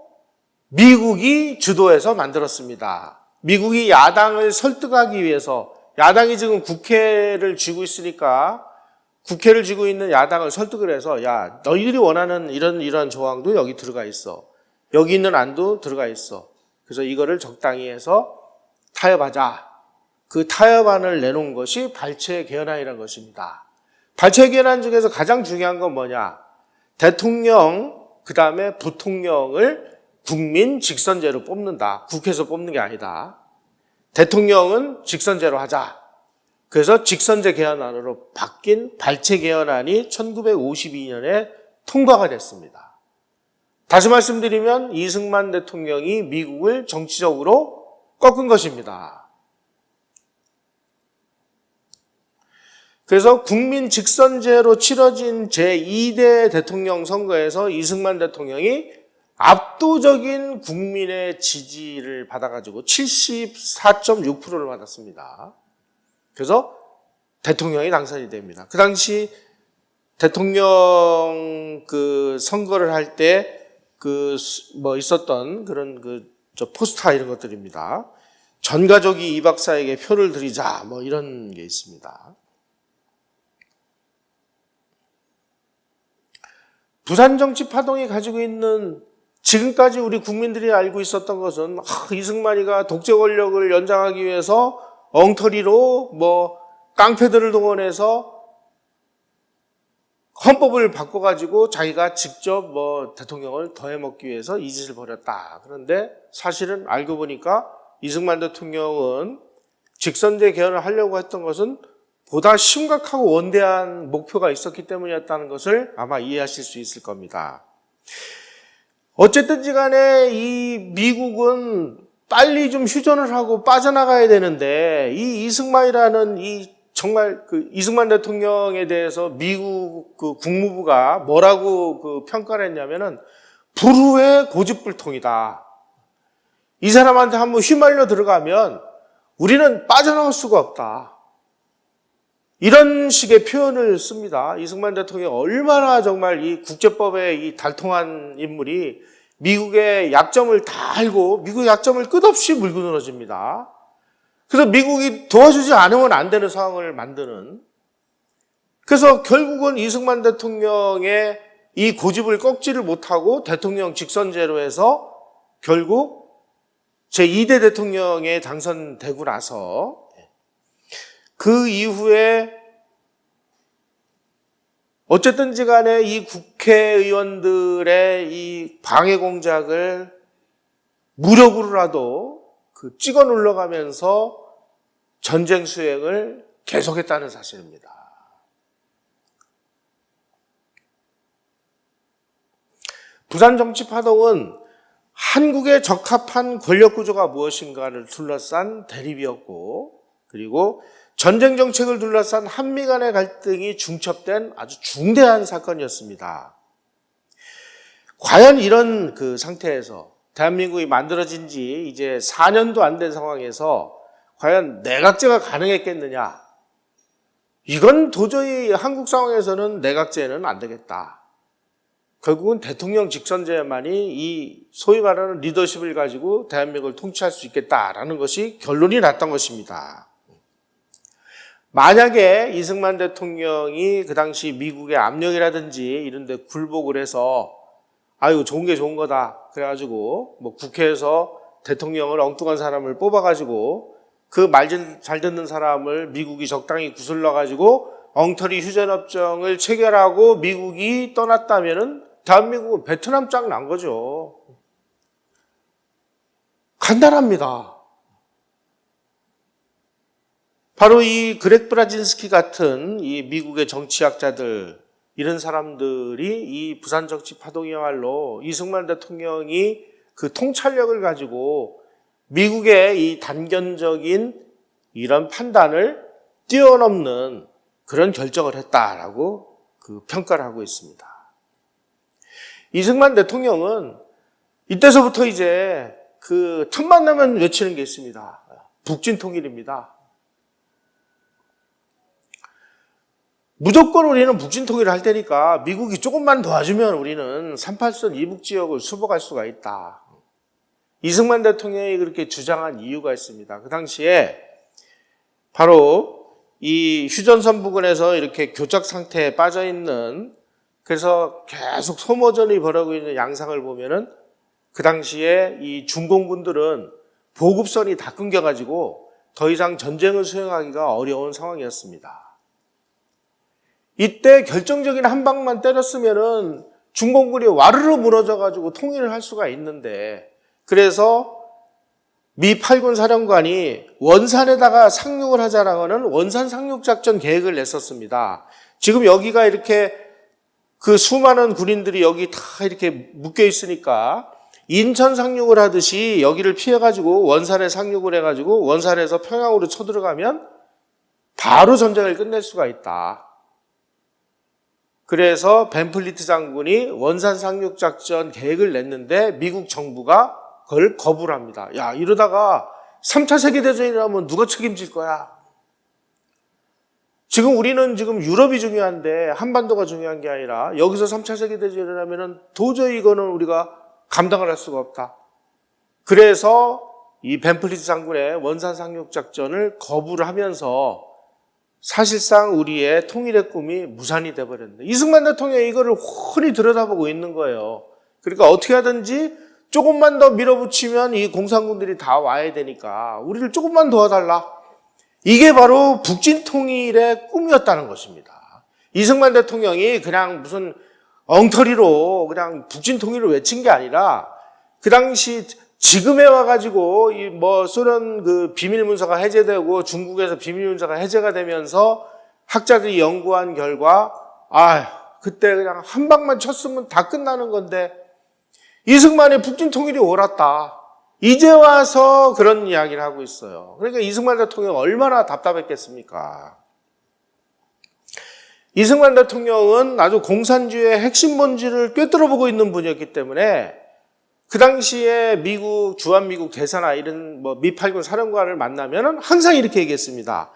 미국이 주도해서 만들었습니다. 미국이 야당을 설득하기 위해서, 야당이 지금 국회를 쥐고 있으니까 국회를 쥐고 있는 야당을 설득을 해서, 야, 너희들이 원하는 이런 조항도 여기 들어가 있어. 여기 있는 안도 들어가 있어. 그래서 이거를 적당히 해서 타협하자. 그 타협안을 내놓은 것이 발췌 개헌안이라는 것입니다. 발췌 개헌안 중에서 가장 중요한 건 뭐냐? 대통령, 그 다음에 부통령을 국민 직선제로 뽑는다. 국회에서 뽑는 게 아니다. 대통령은 직선제로 하자. 그래서 직선제 개헌안으로 바뀐 발췌 개헌안이 1952년에 통과가 됐습니다. 다시 말씀드리면 이승만 대통령이 미국을 정치적으로 꺾은 것입니다. 그래서 국민 직선제로 치러진 제2대 대통령 선거에서 이승만 대통령이 압도적인 국민의 지지를 받아가지고 74.6%를 받았습니다. 그래서 대통령이 당선이 됩니다. 그 당시 대통령 선거를 할 때 있었던 그런 포스터 이런 것들입니다. 전 가족이 이 박사에게 표를 드리자 이런 게 있습니다. 부산 정치 파동이 가지고 있는, 지금까지 우리 국민들이 알고 있었던 것은 이승만이가 독재 권력을 연장하기 위해서 엉터리로 깡패들을 동원해서 헌법을 바꿔가지고 자기가 직접 대통령을 더해먹기 위해서 이 짓을 벌였다. 그런데 사실은 알고 보니까 이승만 대통령은 직선제 개헌을 하려고 했던 것은 보다 심각하고 원대한 목표가 있었기 때문이었다는 것을 아마 이해하실 수 있을 겁니다. 어쨌든지 간에 이 미국은 빨리 좀 휴전을 하고 빠져나가야 되는데, 이 이승만이라는 정말 이승만 대통령에 대해서 미국 국무부가 뭐라고 평가를 했냐면은 불후의 고집불통이다. 이 사람한테 한번 휘말려 들어가면 우리는 빠져나올 수가 없다. 이런 식의 표현을 씁니다. 이승만 대통령이 얼마나 정말 이 국제법에 이 달통한 인물이 미국의 약점을 다 알고 미국의 약점을 끝없이 물고 늘어집니다. 그래서 미국이 도와주지 않으면 안 되는 상황을 만드는, 그래서 결국은 이승만 대통령의 이 고집을 꺾지를 못하고 대통령 직선제로 해서 결국 제2대 대통령에 당선되고 나서 그 이후에 어쨌든지 간에 이 국회의원들의 이 방해 공작을 무력으로라도 찍어 눌러가면서 전쟁 수행을 계속했다는 사실입니다. 부산 정치 파동은 한국에 적합한 권력 구조가 무엇인가를 둘러싼 대립이었고, 그리고 전쟁 정책을 둘러싼 한미 간의 갈등이 중첩된 아주 중대한 사건이었습니다. 과연 이런 그 상태에서 대한민국이 만들어진 지 이제 4년도 안 된 상황에서 과연 내각제가 가능했겠느냐? 이건 도저히 한국 상황에서는 내각제는 안 되겠다. 결국은 대통령 직선제만이 이 소위 말하는 리더십을 가지고 대한민국을 통치할 수 있겠다라는 것이 결론이 났던 것입니다. 만약에 이승만 대통령이 그 당시 미국의 압력이라든지 이런 데 굴복을 해서 아유 좋은 게 좋은 거다 그래가지고 뭐 국회에서 대통령을 엉뚱한 사람을 뽑아가지고 그 말 잘 듣는 사람을 미국이 적당히 구슬러가지고 엉터리 휴전협정을 체결하고 미국이 떠났다면은 대한민국은 베트남 짱 난 거죠. 간단합니다. 바로 이 그렉 브라진스키 같은 이 미국의 정치학자들, 이런 사람들이 이 부산 정치 파동이야말로 이승만 대통령이 그 통찰력을 가지고 미국의 이 단견적인 이런 판단을 뛰어넘는 그런 결정을 했다라고 그 평가를 하고 있습니다. 이승만 대통령은 이때서부터 이제 그 틈만 나면 외치는 게 있습니다. 북진 통일입니다. 무조건 우리는 북진 통일을 할 테니까 미국이 조금만 도와주면 우리는 38선 이북 지역을 수복할 수가 있다. 이승만 대통령이 그렇게 주장한 이유가 있습니다. 그 당시에 바로 이 휴전선 부근에서 이렇게 교착 상태에 빠져 있는, 그래서 계속 소모전이 벌어지고 있는 양상을 보면은 그 당시에 이 중공군들은 보급선이 다 끊겨가지고 더 이상 전쟁을 수행하기가 어려운 상황이었습니다. 이때 결정적인 한 방만 때렸으면은 중공군이 와르르 무너져가지고 통일을 할 수가 있는데, 그래서 미 8군 사령관이 원산에다가 상륙을 하자라고는 원산 상륙 작전 계획을 냈었습니다. 지금 여기가 이렇게 그 수많은 군인들이 여기 다 이렇게 묶여 있으니까 인천 상륙을 하듯이 여기를 피해가지고 원산에 상륙을 해가지고 원산에서 평양으로 쳐들어가면 바로 전쟁을 끝낼 수가 있다. 그래서 벤플리트 장군이 원산 상륙 작전 계획을 냈는데 미국 정부가 그걸 거부를 합니다. 야, 이러다가 3차 세계대전이라면 누가 책임질 거야? 지금 우리는 지금 유럽이 중요한데 한반도가 중요한 게 아니라 여기서 3차 세계대전이라면 도저히 이거는 우리가 감당을 할 수가 없다. 그래서 이 벤플리트 장군의 원산 상륙 작전을 거부를 하면서 사실상 우리의 통일의 꿈이 무산이 돼버렸는데, 이승만 대통령이 이거를 훤히 들여다보고 있는 거예요. 그러니까 어떻게 하든지 조금만 더 밀어붙이면 이 공산군들이 다 와야 되니까 우리를 조금만 도와달라. 이게 바로 북진 통일의 꿈이었다는 것입니다. 이승만 대통령이 그냥 무슨 엉터리로 그냥 북진 통일을 외친 게 아니라 그 당시 지금에 와가지고 이 뭐 소련 그 비밀문서가 해제되고 중국에서 비밀문서가 해제가 되면서 학자들이 연구한 결과 그때 그냥 한 방만 쳤으면 다 끝나는 건데 이승만의 북진 통일이 옳았다. 이제 와서 그런 이야기를 하고 있어요. 그러니까 이승만 대통령 얼마나 답답했겠습니까? 이승만 대통령은 아주 공산주의의 핵심 본질을 꿰뚫어보고 있는 분이었기 때문에 그 당시에 미국, 주한미국 대사나 이런 뭐 미8군 사령관을 만나면 항상 이렇게 얘기했습니다.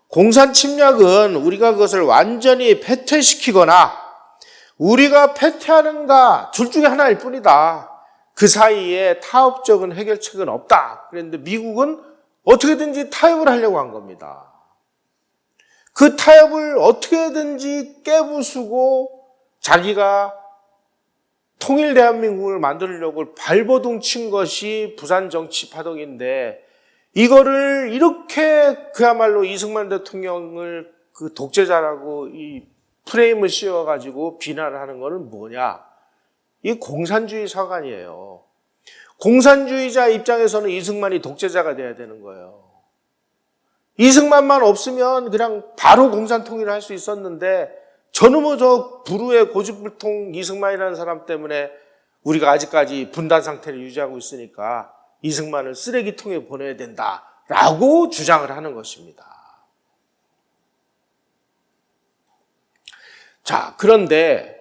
공산 침략은 우리가 그것을 완전히 패퇴시키거나 우리가 패퇴하는가 둘 중에 하나일 뿐이다. 그 사이에 타협적인 해결책은 없다. 그랬는데 미국은 어떻게든지 타협을 하려고 한 겁니다. 그 타협을 어떻게든지 깨부수고 자기가 통일 대한민국을 만들려고 발버둥 친 것이 부산 정치 파동인데, 이거를 이렇게 그야말로 이승만 대통령을 그 독재자라고 이 프레임을 씌워가지고 비난을 하는 거는 뭐냐? 이 공산주의 사관이에요. 공산주의자 입장에서는 이승만이 독재자가 돼야 되는 거예요. 이승만만 없으면 그냥 바로 공산통일을 할 수 있었는데 저놈의 저 부르의 고집불통 이승만이라는 사람 때문에 우리가 아직까지 분단 상태를 유지하고 있으니까 이승만을 쓰레기통에 보내야 된다라고 주장을 하는 것입니다. 자, 그런데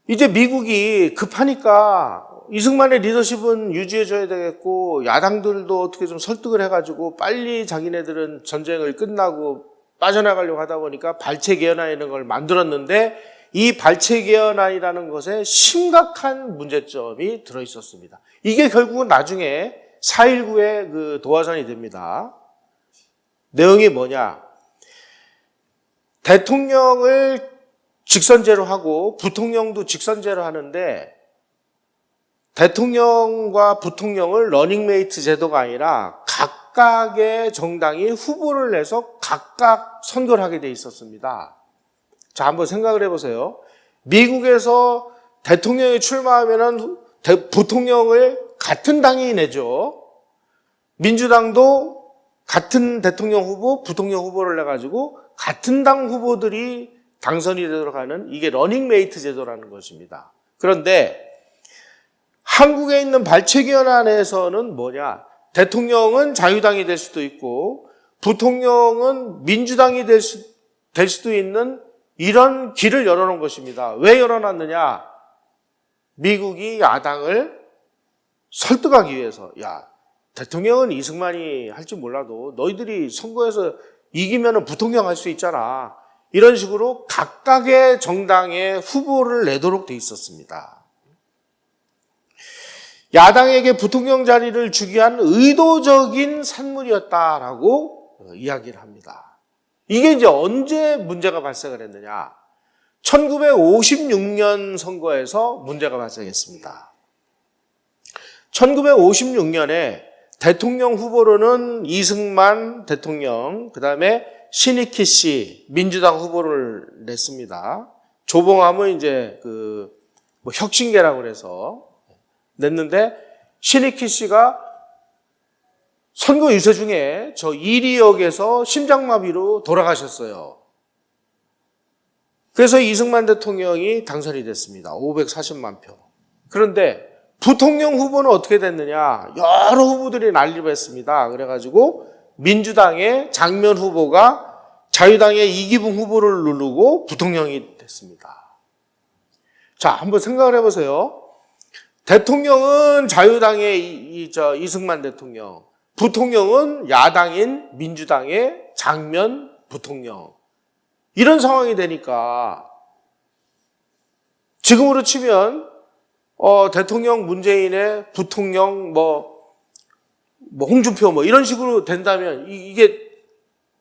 이제 미국이 급하니까 이승만의 리더십은 유지해줘야 되겠고 야당들도 어떻게 좀 설득을 해가지고 빨리 자기네들은 전쟁을 끝나고 빠져나가려고 하다 보니까 발췌개헌안이라는 걸 만들었는데 이 발췌개헌안이라는 것에 심각한 문제점이 들어있었습니다. 이게 결국은 나중에 4.19의 그 도화선이 됩니다. 내용이 뭐냐? 대통령을 직선제로 하고 부통령도 직선제로 하는데 대통령과 부통령을 러닝메이트 제도가 아니라 각각의 정당이 후보를 내서 각각 선거를 하게 돼 있었습니다. 자, 한번 생각을 해보세요. 미국에서 대통령이 출마하면은 부통령을 같은 당이 내죠. 민주당도 같은 대통령 후보, 부통령 후보를 내가지고 같은 당 후보들이 당선이 되도록 하는 이게 러닝메이트 제도라는 것입니다. 그런데 한국에 있는 발췌개헌안에서는 뭐냐? 대통령은 자유당이 될 수도 있고 부통령은 민주당이 될 수도 있는 이런 길을 열어놓은 것입니다. 왜 열어놨느냐? 미국이 야당을 설득하기 위해서 야, 대통령은 이승만이 할지 몰라도 너희들이 선거에서 이기면 부통령 할 수 있잖아. 이런 식으로 각각의 정당의 후보를 내도록 돼 있었습니다. 야당에게 부통령 자리를 주기 위한 의도적인 산물이었다라고 이야기를 합니다. 이게 이제 언제 문제가 발생을 했느냐? 1956년 선거에서 문제가 발생했습니다. 1956년에 대통령 후보로는 이승만 대통령, 그 다음에 신익희 씨, 민주당 후보를 냈습니다. 조봉암은 이제 혁신계라고 그래서 냈는데, 신익희 씨가 선거 유세 중에 저 이리역에서 심장마비로 돌아가셨어요. 그래서 이승만 대통령이 당선이 됐습니다. 540만 표. 그런데 부통령 후보는 어떻게 됐느냐? 여러 후보들이 난리를 했습니다. 그래가지고 민주당의 장면 후보가 자유당의 이기붕 후보를 누르고 부통령이 됐습니다. 자, 한번 생각을 해보세요. 대통령은 자유당의 이승만 대통령, 부통령은 야당인 민주당의 장면 부통령. 이런 상황이 되니까 지금으로 치면 대통령 문재인의 부통령 홍준표 이런 식으로 된다면 이게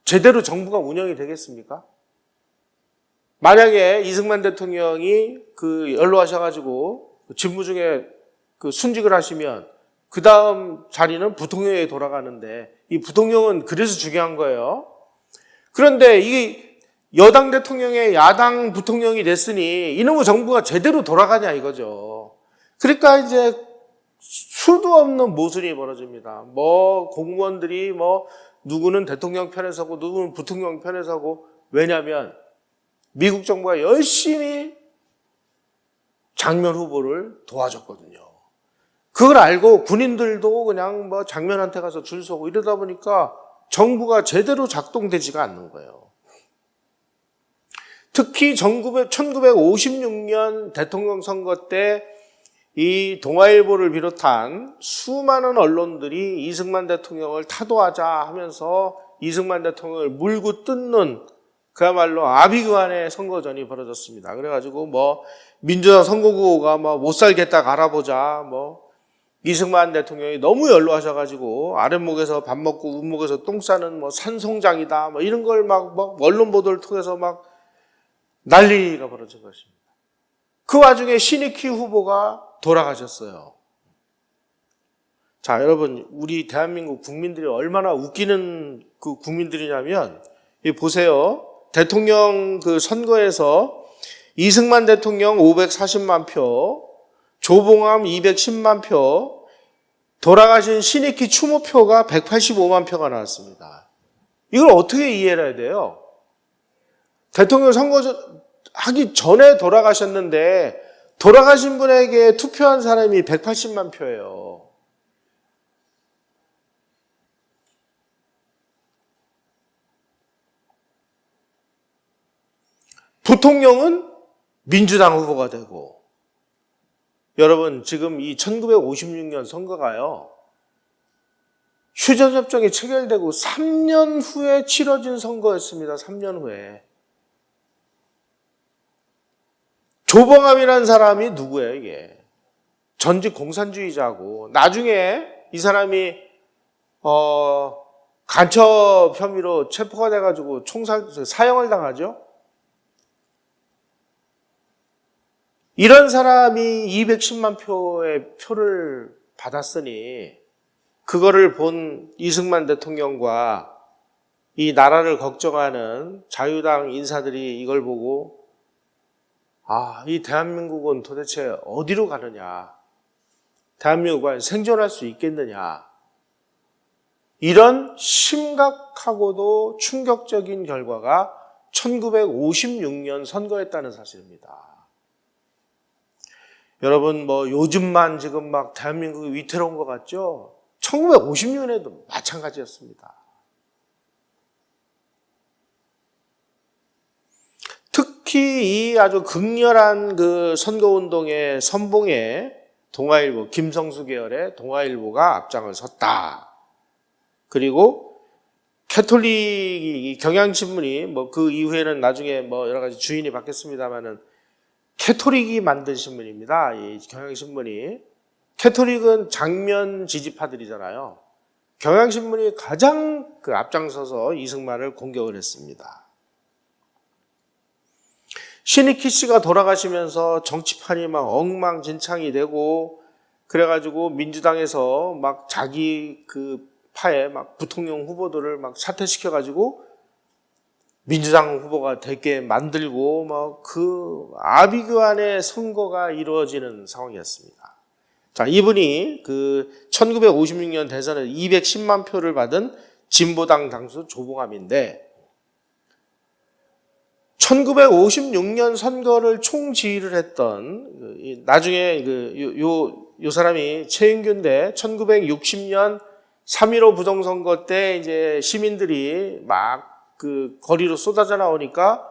제대로 정부가 운영이 되겠습니까? 만약에 이승만 대통령이 연로하셔가지고 직무 중에 순직을 하시면 그 다음 자리는 부통령에 돌아가는데 이 부통령은 그래서 중요한 거예요. 그런데 이게 여당 대통령의 야당 부통령이 됐으니 이놈의 정부가 제대로 돌아가냐 이거죠. 그러니까 이제 수도 없는 모순이 벌어집니다. 공무원들이 누구는 대통령 편에 서고 누구는 부통령 편에 서고. 왜냐하면 미국 정부가 열심히 장면 후보를 도와줬거든요. 그걸 알고 군인들도 그냥 장면한테 가서 줄 서고 이러다 보니까 정부가 제대로 작동되지가 않는 거예요. 특히 1956년 대통령 선거 때 이 동아일보를 비롯한 수많은 언론들이 이승만 대통령을 타도하자 하면서 이승만 대통령을 물고 뜯는 그야말로 아비규환의 선거전이 벌어졌습니다. 그래가지고 민주당 선거구호가 못 살겠다 갈아보자, 이승만 대통령이 너무 연로하셔가지고 아랫목에서 밥 먹고 윗목에서 똥 싸는 산송장이다, 이런 걸 언론 보도를 통해서 난리가 벌어진 것입니다. 그 와중에 신익희 후보가 돌아가셨어요. 자, 여러분, 우리 대한민국 국민들이 얼마나 웃기는 국민들이냐면, 보세요. 대통령 선거에서 이승만 대통령 540만 표, 조봉암 210만 표, 돌아가신 신익희 추모표가 185만 표가 나왔습니다. 이걸 어떻게 이해를 해야 돼요? 대통령 선거 하기 전에 돌아가셨는데 돌아가신 분에게 투표한 사람이 180만 표예요. 부통령은 민주당 후보가 되고, 여러분 지금 이 1956년 선거가요, 휴전협정이 체결되고 3년 후에 치러진 선거였습니다. 3년 후에. 조봉암이라는 사람이 누구예요, 이게? 전직 공산주의자고, 나중에 이 사람이 간첩 혐의로 체포가 돼가지고 사형을 당하죠. 이런 사람이 210만 표의 표를 받았으니 그거를 본 이승만 대통령과 이 나라를 걱정하는 자유당 인사들이 이걸 보고 이 대한민국은 도대체 어디로 가느냐, 대한민국은 생존할 수 있겠느냐, 이런 심각하고도 충격적인 결과가 1956년 선거였다는 사실입니다. 여러분 요즘만 지금 막 대한민국이 위태로운 것 같죠? 1956년에도 마찬가지였습니다. 특히 이 아주 극렬한 그 선거운동의 선봉에 동아일보, 김성수 계열의 동아일보가 앞장을 섰다. 그리고 캐톨릭 경향신문이 그 이후에는 나중에 여러 가지 주인이 바뀌었습니다만은 캐톨릭이 만든 신문입니다. 이 경향신문이. 캐톨릭은 장면 지지파들이잖아요. 경향신문이 가장 그 앞장서서 이승만을 공격을 했습니다. 신익희 씨가 돌아가시면서 정치판이 막 엉망진창이 되고, 그래가지고 민주당에서 막 자기 그 파에 막 부통령 후보들을 막 사퇴시켜가지고 민주당 후보가 되게 만들고 막 그 아비규환의 선거가 이루어지는 상황이었습니다. 자, 이분이 그 1956년 대선에 210만 표를 받은 진보당 당수 조봉암인데, 1956년 선거를 총지휘를 했던 나중에 요 사람이 최인균인데, 1960년 3.15 부정선거 때 이제 시민들이 막 그 거리로 쏟아져 나오니까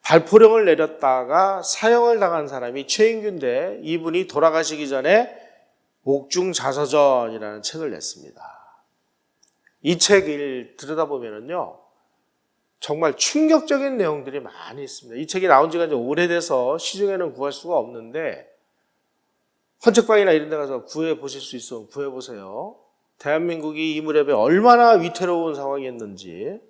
발포령을 내렸다가 사형을 당한 사람이 최인균인데, 이분이 돌아가시기 전에 옥중자서전이라는 책을 냈습니다. 이 책을 들여다보면요, 정말 충격적인 내용들이 많이 있습니다. 이 책이 나온 지가 이제 오래돼서 시중에는 구할 수가 없는데, 헌책방이나 이런 데 가서 구해 보실 수 있으면 구해 보세요. 대한민국이 이 무렵에 얼마나 위태로운 상황이었는지.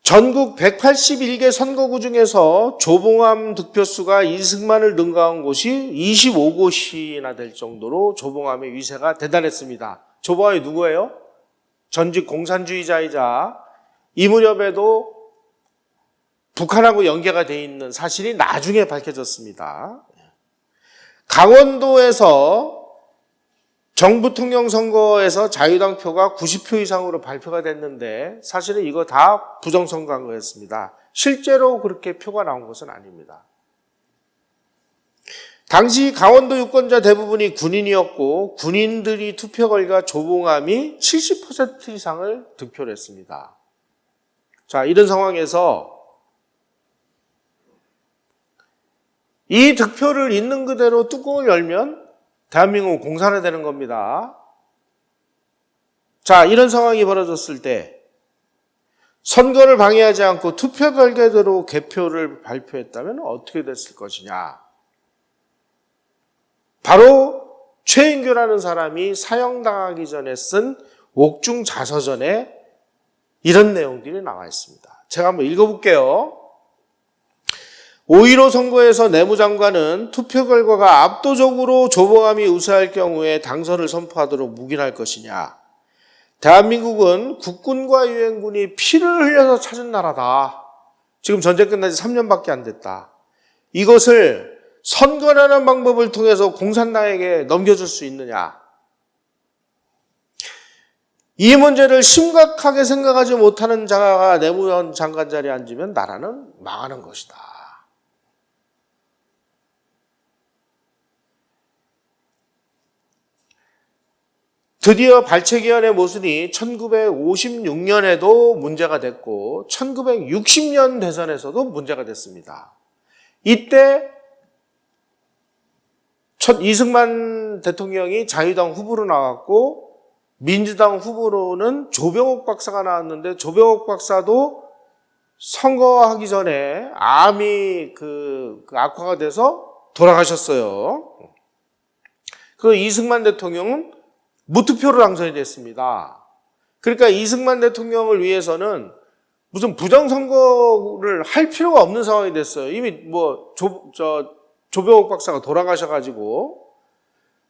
전국 181개 선거구 중에서 조봉암 득표수가 이승만을 능가한 곳이 25곳이나 될 정도로 조봉암의 위세가 대단했습니다. 조봉암이 누구예요? 전직 공산주의자이자 이 무렵에도 북한하고 연계가 돼 있는 사실이 나중에 밝혀졌습니다. 강원도에서 정부통령 선거에서 자유당 표가 90표 이상으로 발표가 됐는데, 사실은 이거 다 부정선거한 거였습니다. 실제로 그렇게 표가 나온 것은 아닙니다. 당시 강원도 유권자 대부분이 군인이었고, 군인들이 투표 결과 조봉암이 70% 이상을 득표를 했습니다. 자, 이런 상황에서 이 득표를 있는 그대로 뚜껑을 열면 대한민국은 공산화되는 겁니다. 자, 이런 상황이 벌어졌을 때 선거를 방해하지 않고 투표 결과대로 개표를 발표했다면 어떻게 됐을 것이냐. 바로 최인규라는 사람이 사형당하기 전에 쓴 옥중자서전에 이런 내용들이 나와 있습니다. 제가 한번 읽어볼게요. 5.15 선거에서 내무장관은 투표 결과가 압도적으로 조봉암이 우세할 경우에 당선을 선포하도록 묵인할 것이냐. 대한민국은 국군과 유엔군이 피를 흘려서 찾은 나라다. 지금 전쟁 끝난 지 3년밖에 안 됐다. 이것을 선거라는 방법을 통해서 공산당에게 넘겨줄 수 있느냐. 이 문제를 심각하게 생각하지 못하는 자가 내무장관 자리에 앉으면 나라는 망하는 것이다. 드디어 발췌기원의 모순이 1956년에도 문제가 됐고 1960년 대선에서도 문제가 됐습니다. 이때 이승만 대통령이 자유당 후보로 나왔고 민주당 후보로는 조병옥 박사가 나왔는데 조병옥 박사도 선거하기 전에 암이 악화가 돼서 돌아가셨어요. 그 이승만 대통령은 무투표로 당선이 됐습니다. 그러니까 이승만 대통령을 위해서는 무슨 부정선거를 할 필요가 없는 상황이 됐어요. 이미 조병옥 박사가 돌아가셔가지고.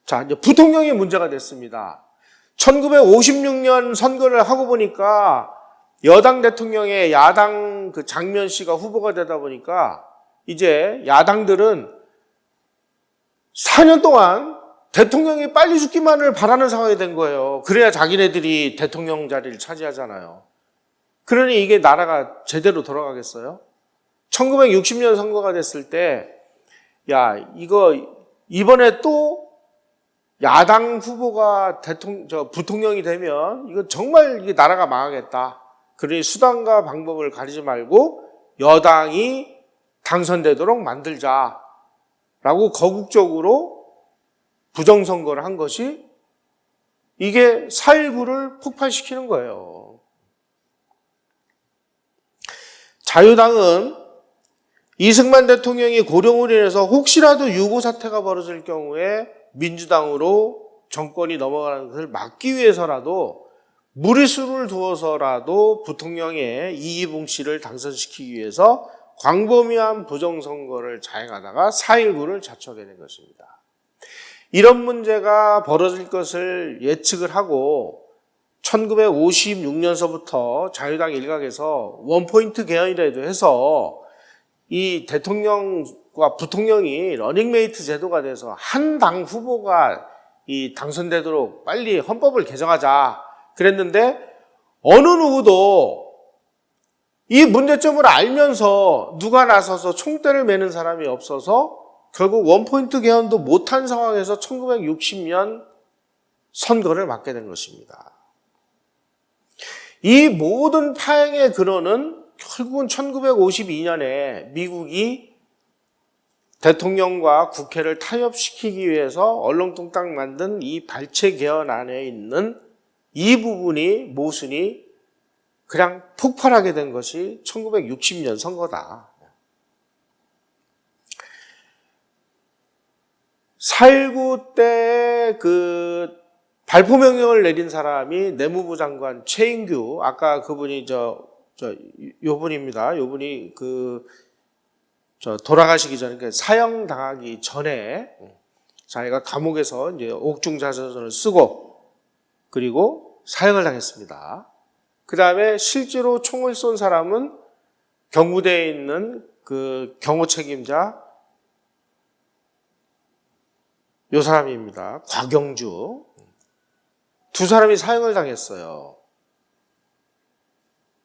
자, 이제 부통령이 문제가 됐습니다. 1956년 선거를 하고 보니까 여당 대통령의 야당 장면 씨가 후보가 되다 보니까 이제 야당들은 4년 동안 대통령이 빨리 죽기만을 바라는 상황이 된 거예요. 그래야 자기네들이 대통령 자리를 차지하잖아요. 그러니 이게 나라가 제대로 돌아가겠어요? 1960년 선거가 됐을 때, 이번에 또 야당 후보가 부통령이 되면 이거 정말 이게 나라가 망하겠다. 그러니 수단과 방법을 가리지 말고 여당이 당선되도록 만들자라고 거국적으로 부정선거를 한 것이 이게 4.19를 폭발시키는 거예요. 자유당은 이승만 대통령이 고령으로 인해서 혹시라도 유고 사태가 벌어질 경우에 민주당으로 정권이 넘어가는 것을 막기 위해서라도 무리수를 두어서라도 부통령의 이기붕 씨를 당선시키기 위해서 광범위한 부정선거를 자행하다가 4.19를 자초하게 된 것입니다. 이런 문제가 벌어질 것을 예측을 하고 1956년서부터 자유당 일각에서 원포인트 개헌이라도 해서 이 대통령과 부통령이 러닝메이트 제도가 돼서 한 당 후보가 당선되도록 빨리 헌법을 개정하자 그랬는데 어느 누구도 이 문제점을 알면서 누가 나서서 총대를 매는 사람이 없어서 결국 원포인트 개헌도 못한 상황에서 1960년 선거를 맞게 된 것입니다. 이 모든 파행의 근원은 결국은 1952년에 미국이 대통령과 국회를 타협시키기 위해서 얼렁뚱땅 만든 이 발췌 개헌 안에 있는 이 부분이 모순이 그냥 폭발하게 된 것이 1960년 선거다. 4.19 때 발포 명령을 내린 사람이 내무부 장관 최인규, 아까 그분이 요분입니다. 요분이 돌아가시기 전에, 사형 당하기 전에 자기가 감옥에서 이제 옥중자서전을 쓰고 그리고 사형을 당했습니다. 그 다음에 실제로 총을 쏜 사람은 경부대에 있는 경호 책임자 요 사람입니다. 곽영주. 두 사람이 사형을 당했어요.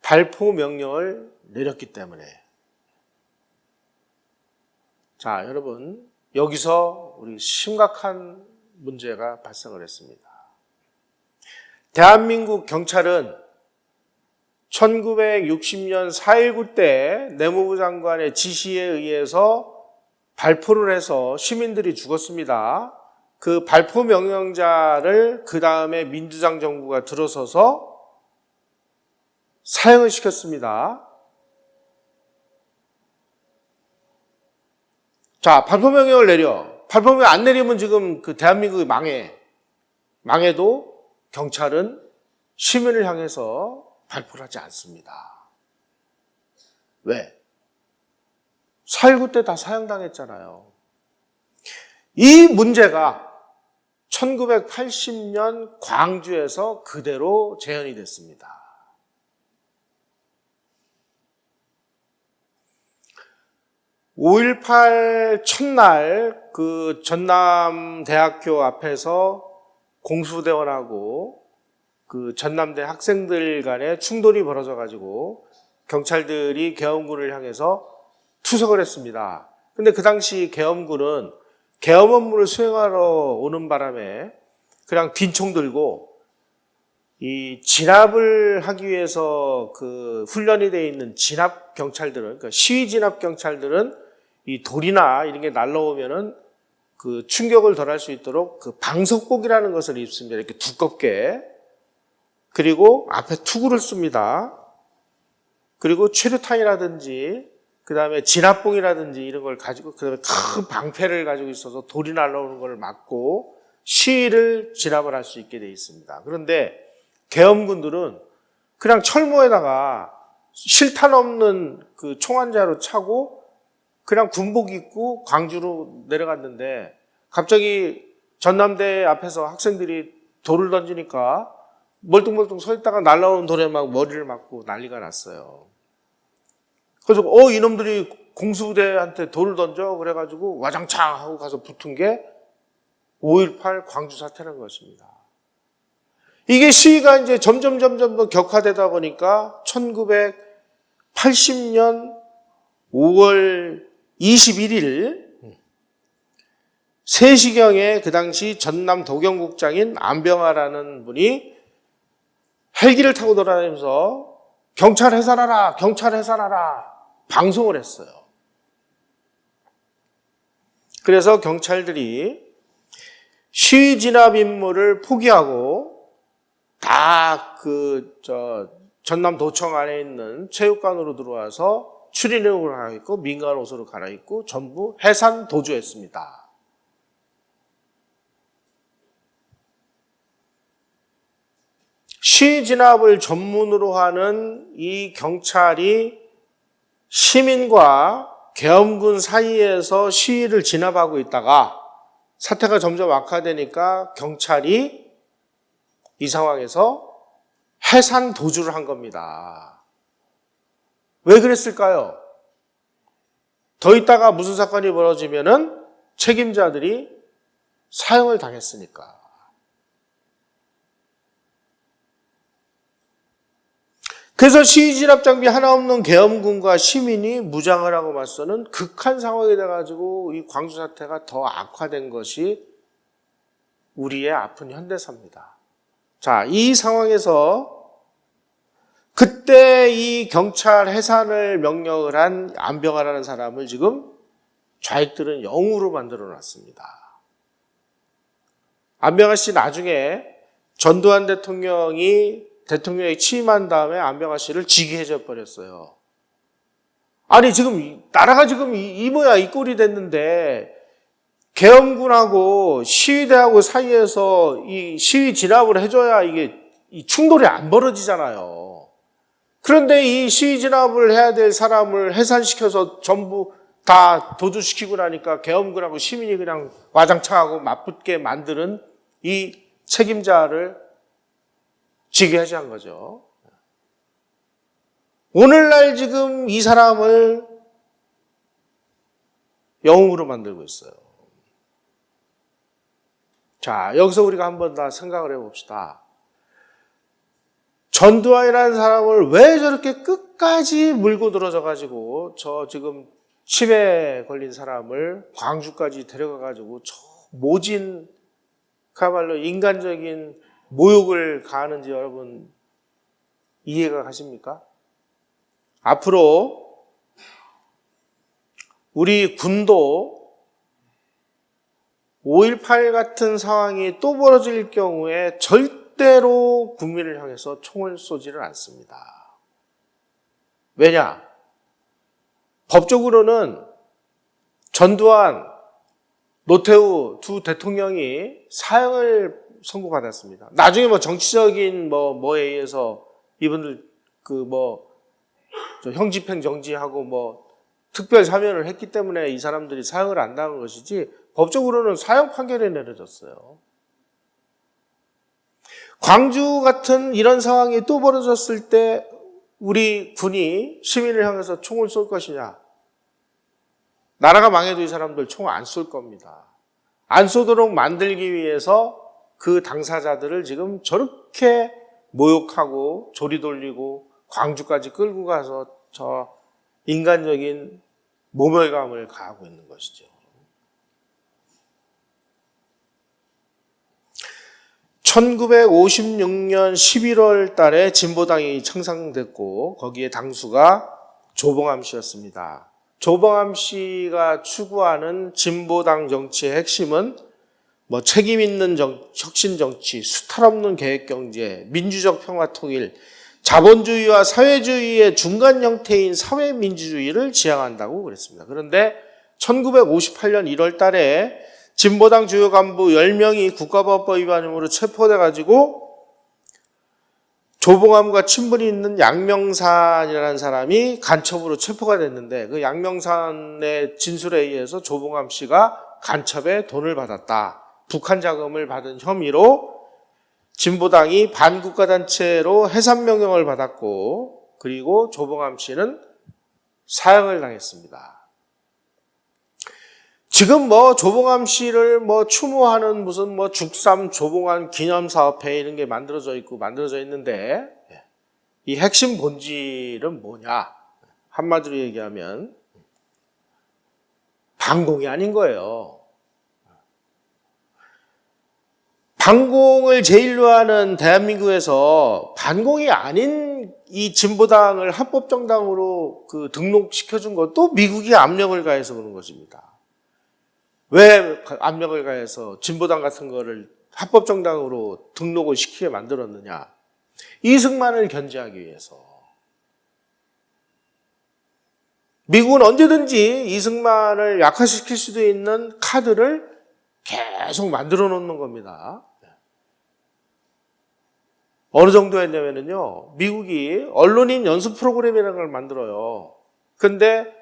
발포 명령을 내렸기 때문에. 자, 여러분, 여기서 우리 심각한 문제가 발생을 했습니다. 대한민국 경찰은 1960년 4.19 때 내무부 장관의 지시에 의해서 발포를 해서 시민들이 죽었습니다. 그 발포 명령자를 그 다음에 민주당 정부가 들어서서 사형을 시켰습니다. 자, 발포 명령을 내려. 발포 명령 안 내리면 지금 대한민국이 망해도 경찰은 시민을 향해서 발포를 하지 않습니다. 왜? 4.19 때 다 사형당했잖아요. 이 문제가 1980년 광주에서 그대로 재현이 됐습니다. 5.18 첫날 전남대학교 앞에서 공수대원하고 전남대 학생들 간에 충돌이 벌어져가지고 경찰들이 계엄군을 향해서 투석을 했습니다. 근데 그 당시 계엄군은 계엄 업무를 수행하러 오는 바람에 그냥 빈총 들고 이 진압을 하기 위해서 그 훈련이 되어 있는 진압 경찰들은, 그러니까 시위 진압 경찰들은 이 돌이나 이런 게 날라오면은 그 충격을 덜할 수 있도록 그 방석복이라는 것을 입습니다. 이렇게 두껍게. 그리고 앞에 투구를 씁니다. 그리고 최루탄이라든지 그 다음에 진압봉이라든지 이런 걸 가지고 그 다음에 큰 방패를 가지고 있어서 돌이 날라오는 걸 막고 시위를 진압을 할 수 있게 되어 있습니다. 그런데 계엄군들은 그냥 철모에다가 실탄 없는 그 총안자로 차고 그냥 군복 입고 광주로 내려갔는데 갑자기 전남대 앞에서 학생들이 돌을 던지니까 멀뚱멀뚱 서 있다가 날라오는 돌에 막 머리를 맞고 난리가 났어요. 그래서 이놈들이 공수부대한테 돌을 던져 그래가지고 와장창 하고 가서 붙은 게 5.18 광주 사태라는 것입니다. 이게 시위가 이제 점점 더 격화되다 보니까 1980년 5월 21일 3시경에 그 당시 전남 도경국장인 안병하라는 분이 헬기를 타고 돌아다니면서 경찰 해산하라, 경찰 해산하라 방송을 했어요. 그래서 경찰들이 시위 진압 임무를 포기하고 다 전남도청 안에 있는 체육관으로 들어와서 추리닝을 갈아입고 민간 옷으로 갈아입고 전부 해산 도주했습니다. 시위 진압을 전문으로 하는 이 경찰이 시민과 계엄군 사이에서 시위를 진압하고 있다가 사태가 점점 악화되니까 경찰이 이 상황에서 해산 도주를 한 겁니다. 왜 그랬을까요? 더 있다가 무슨 사건이 벌어지면은 책임자들이 사형을 당했으니까. 그래서 시위 진압 장비 하나 없는 계엄군과 시민이 무장을 하고 맞서는 극한 상황이 돼가지고 이 광주 사태가 더 악화된 것이 우리의 아픈 현대사입니다. 자, 이 상황에서 그때 이 경찰 해산을 명령을 한 안병하라는 사람을 지금 좌익들은 영으로 만들어 놨습니다. 안병하 씨 나중에 전두환 대통령이 취임한 다음에 안병하 씨를 직위해줘 버렸어요. 아니 지금 나라가 지금 이 모양 이 꼴이 됐는데 계엄군하고 시위대하고 사이에서 이 시위 진압을 해줘야 이게 이 충돌이 안 벌어지잖아요. 그런데 이 시위 진압을 해야 될 사람을 해산시켜서 전부 다 도주시키고 나니까 계엄군하고 시민이 그냥 와장창하고 맞붙게 만드는 이 책임자를 직위해제한 거죠. 오늘날 지금 이 사람을 영웅으로 만들고 있어요. 자, 여기서 우리가 한번 다 생각을 해봅시다. 전두환이라는 사람을 왜 저렇게 끝까지 물고 들어져가지고 저 지금 치매에 걸린 사람을 광주까지 데려가가지고 저 모진 그야말로 인간적인 모욕을 가하는지 여러분 이해가 가십니까? 앞으로 우리 군도 5.18 같은 상황이 또 벌어질 경우에 절대로 국민을 향해서 총을 쏘지를 않습니다. 왜냐? 법적으로는 전두환, 노태우 두 대통령이 사형을 선고받았습니다. 나중에 정치적인 뭐에 의해서 이분들 형집행 정지하고 특별 사면을 했기 때문에 이 사람들이 사형을 안 당한 것이지 법적으로는 사형 판결이 내려졌어요. 광주 같은 이런 상황이 또 벌어졌을 때 우리 군이 시민을 향해서 총을 쏠 것이냐? 나라가 망해도 이 사람들 총 안 쏠 겁니다. 안 쏘도록 만들기 위해서 그 당사자들을 지금 저렇게 모욕하고 조리 돌리고 광주까지 끌고 가서 저 인간적인 모멸감을 가하고 있는 것이죠. 1956년 11월 달에 진보당이 창당됐고 거기에 당수가 조봉암 씨였습니다. 조봉암 씨가 추구하는 진보당 정치의 핵심은 책임 있는 혁신 정치, 수탈 없는 계획 경제, 민주적 평화 통일, 자본주의와 사회주의의 중간 형태인 사회민주주의를 지향한다고 그랬습니다. 그런데 1958년 1월 달에 진보당 주요 간부 10명이 국가보안법 위반으로 체포돼 가지고 조봉암과 친분이 있는 양명산이라는 사람이 간첩으로 체포가 됐는데 그 양명산의 진술에 의해서 조봉암 씨가 간첩에 돈을 받았다. 북한 자금을 받은 혐의로 진보당이 반국가단체로 해산 명령을 받았고 그리고 조봉암 씨는 사형을 당했습니다. 지금 조봉암 씨를 추모하는 무슨 죽삼 조봉암 기념사업회 이런 게 만들어져 있는데 이 핵심 본질은 뭐냐? 한마디로 얘기하면 반공이 아닌 거예요. 반공을 제일로 하는 대한민국에서 반공이 아닌 이 진보당을 합법정당으로 등록시켜준 것도 미국이 압력을 가해서 그런 것입니다. 왜 압력을 가해서 진보당 같은 거를 합법정당으로 등록을 시키게 만들었느냐? 이승만을 견제하기 위해서. 미국은 언제든지 이승만을 약화시킬 수도 있는 카드를 계속 만들어 놓는 겁니다. 어느 정도 했냐면요, 미국이 언론인 연수 프로그램이라는 걸 만들어요. 근데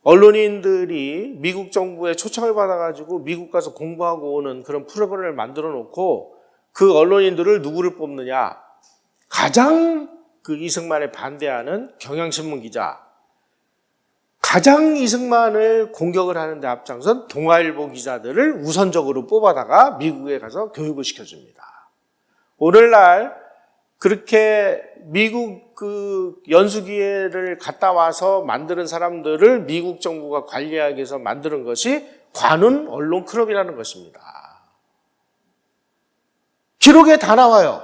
언론인들이 미국 정부의 초청을 받아가지고 미국 가서 공부하고 오는 그런 프로그램을 만들어 놓고 그 언론인들을 누구를 뽑느냐? 가장 이승만에 반대하는 경향신문 기자, 가장 이승만을 공격을 하는데 앞장선 동아일보 기자들을 우선적으로 뽑아다가 미국에 가서 교육을 시켜줍니다. 오늘날 그렇게 미국 연수기회를 갔다 와서 만드는 사람들을 미국 정부가 관리하기 위해서 만드는 것이 관훈 언론 클럽이라는 것입니다. 기록에 다 나와요.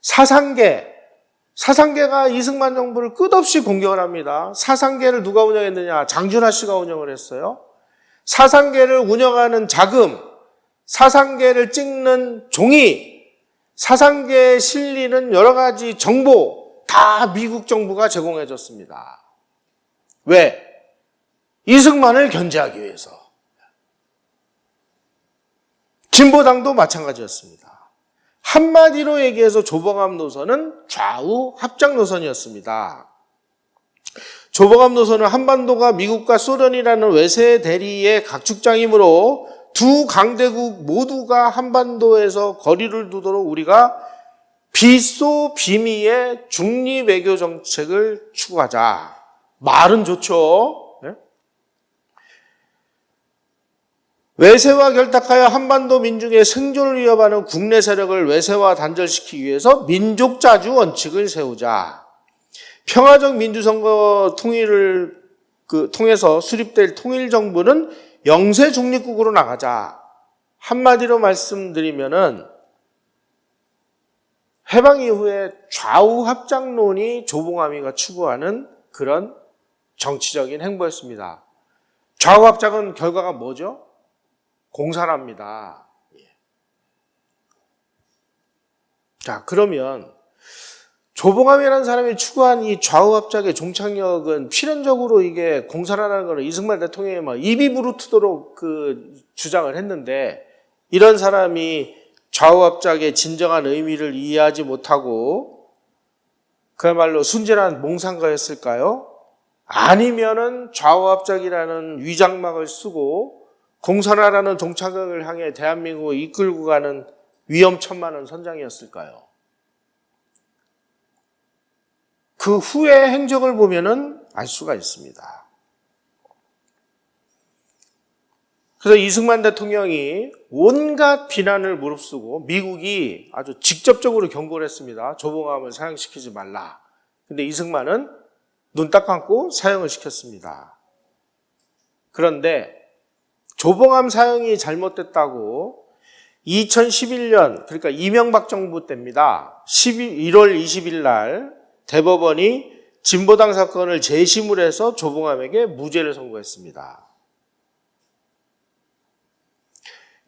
사상계가 이승만 정부를 끝없이 공격을 합니다. 사상계를 누가 운영했느냐? 장준하 씨가 운영을 했어요. 사상계를 운영하는 자금, 사상계를 찍는 종이, 사상계에 실리는 여러 가지 정보 다 미국 정부가 제공해 줬습니다. 왜? 이승만을 견제하기 위해서. 진보당도 마찬가지였습니다. 한마디로 얘기해서 조봉암 노선은 좌우 합작 노선이었습니다. 조봉암 노선은 한반도가 미국과 소련이라는 외세 대리의 각축장이므로 두 강대국 모두가 한반도에서 거리를 두도록 우리가 비소 비미의 중리 외교 정책을 추구하자. 말은 좋죠. 외세와 결탁하여 한반도 민중의 생존을 위협하는 국내 세력을 외세와 단절시키기 위해서 민족자주 원칙을 세우자. 평화적 민주선거 통일을 통해서 수립될 통일정부는 영세 중립국으로 나가자. 한마디로 말씀드리면은 해방 이후에 좌우 합작론이 조봉암이가 추구하는 그런 정치적인 행보였습니다. 좌우 합작은 결과가 뭐죠? 공산화입니다. 자, 그러면 조봉암이라는 사람이 추구한 이 좌우 합작의 종착역은 필연적으로 이게 공산화라는 거는 이승만 대통령이 막 입이 부르트도록 주장을 했는데 이런 사람이 좌우 합작의 진정한 의미를 이해하지 못하고 그야말로 순진한 몽상가였을까요? 아니면은 좌우 합작이라는 위장막을 쓰고 공산화라는 종착역을 향해 대한민국을 이끌고 가는 위험천만한 선장이었을까요? 그 후의 행적을 보면은 알 수가 있습니다. 그래서 이승만 대통령이 온갖 비난을 무릅쓰고 미국이 아주 직접적으로 경고를 했습니다. 조봉암을 사형시키지 말라. 근데 이승만은 눈 딱 감고 사형을 시켰습니다. 그런데 조봉암 사형이 잘못됐다고 2011년, 그러니까 이명박 정부 때입니다. 1월 20일 날 대법원이 진보당 사건을 재심을 해서 조봉암에게 무죄를 선고했습니다.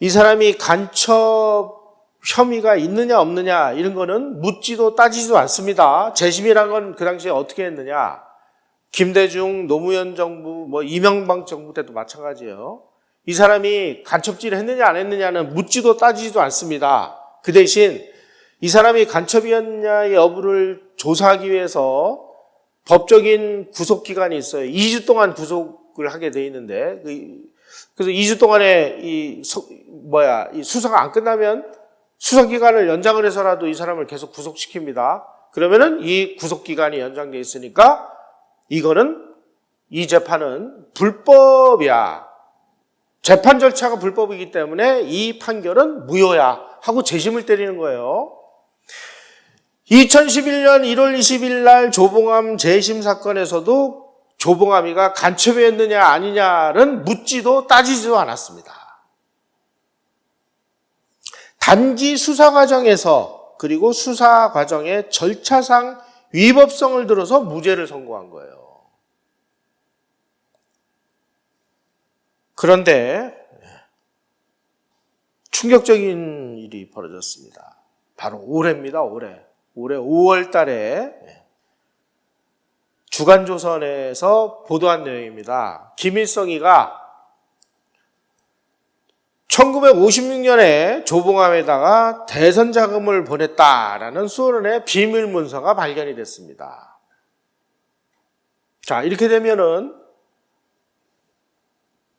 이 사람이 간첩 혐의가 있느냐 없느냐 이런 거는 묻지도 따지지도 않습니다. 재심이란 건 그 당시에 어떻게 했느냐. 김대중, 노무현 정부, 이명박 정부 때도 마찬가지예요. 이 사람이 간첩질을 했느냐 안 했느냐는 묻지도 따지지도 않습니다. 그 대신 이 사람이 간첩이었냐의 여부를 조사하기 위해서 법적인 구속기간이 있어요. 2주 동안 구속을 하게 돼 있는데, 그래서 2주 동안에 이 수사가 안 끝나면 수사기간을 연장을 해서라도 이 사람을 계속 구속시킵니다. 그러면은 이 구속기간이 연장돼 있으니까 이 재판은 불법이야. 재판 절차가 불법이기 때문에 이 판결은 무효야 하고 재심을 때리는 거예요. 2011년 1월 20일 날 조봉암 재심 사건에서도 조봉암이가 간첩이었느냐 아니냐는 묻지도 따지지도 않았습니다. 단지 수사 과정에서 그리고 수사 과정의 절차상 위법성을 들어서 무죄를 선고한 거예요. 그런데 충격적인 일이 벌어졌습니다. 바로 올해입니다. 올해 5월 달에 주간조선에서 보도한 내용입니다. 김일성이가 1956년에 조봉암에다가 대선 자금을 보냈다라는 소련의 비밀 문서가 발견이 됐습니다. 자, 이렇게 되면은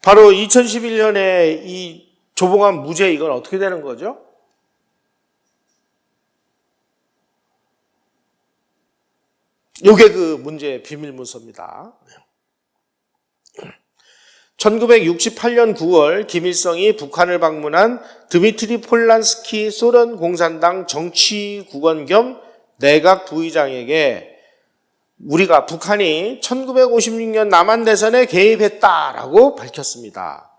바로 2011년에 이 조봉암 무죄 이건 어떻게 되는 거죠? 요게 그 문제의 비밀 문서입니다. 1968년 9월 김일성이 북한을 방문한 드미트리 폴란스키 소련 공산당 정치국원 겸 내각 부의장에게 우리가 북한이 1956년 남한 대선에 개입했다라고 밝혔습니다.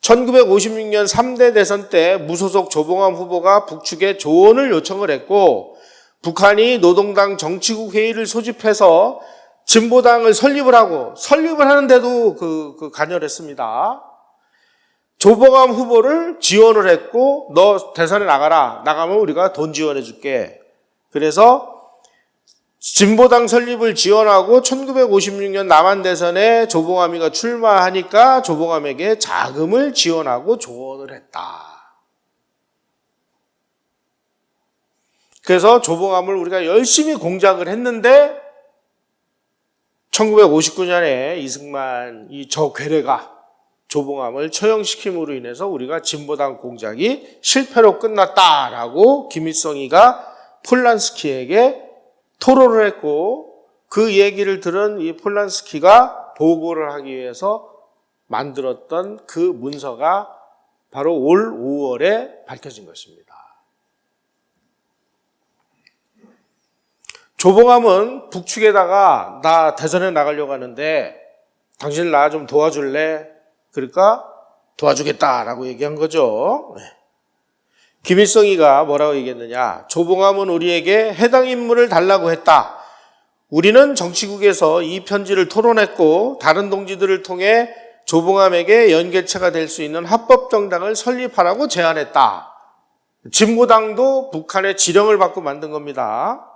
1956년 3대 대선 때 무소속 조봉암 후보가 북측에 조언을 요청을 했고 북한이 노동당 정치국 회의를 소집해서 진보당을 설립을 하는데도 간여했습니다. 조봉암 후보를 지원을 했고 너 대선에 나가라. 나가면 우리가 돈 지원해 줄게. 그래서 진보당 설립을 지원하고 1956년 남한 대선에 조봉암이가 출마하니까 조봉암에게 자금을 지원하고 조언을 했다. 그래서 조봉암을 우리가 열심히 공작을 했는데 1959년에 이승만 저 괴뢰가 조봉암을 처형시킴으로 인해서 우리가 진보당 공작이 실패로 끝났다라고 김일성이가 폴란스키에게 토로를 했고 그 얘기를 들은 이 폴란스키가 보고를 하기 위해서 만들었던 그 문서가 바로 올 5월에 밝혀진 것입니다. 조봉암은 북측에다가 나 대선에 나가려고 하는데 당신 나 좀 도와줄래? 그러니까 도와주겠다라고 얘기한 거죠. 김일성이가 뭐라고 얘기했느냐. 조봉암은 우리에게 해당 인물을 달라고 했다. 우리는 정치국에서 이 편지를 토론했고 다른 동지들을 통해 조봉암에게 연계체가 될 수 있는 합법정당을 설립하라고 제안했다. 진보당도 북한의 지령을 받고 만든 겁니다.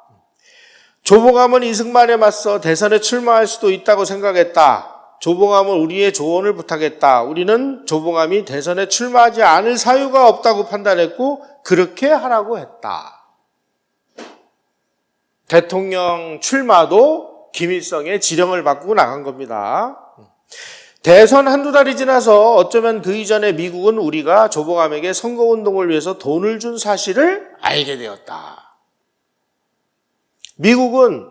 조봉암은 이승만에 맞서 대선에 출마할 수도 있다고 생각했다. 조봉암은 우리의 조언을 부탁했다. 우리는 조봉암이 대선에 출마하지 않을 사유가 없다고 판단했고 그렇게 하라고 했다. 대통령 출마도 김일성의 지령을 받고 나간 겁니다. 대선 한두 달이 지나서 어쩌면 그 이전에 미국은 우리가 조봉암에게 선거운동을 위해서 돈을 준 사실을 알게 되었다. 미국은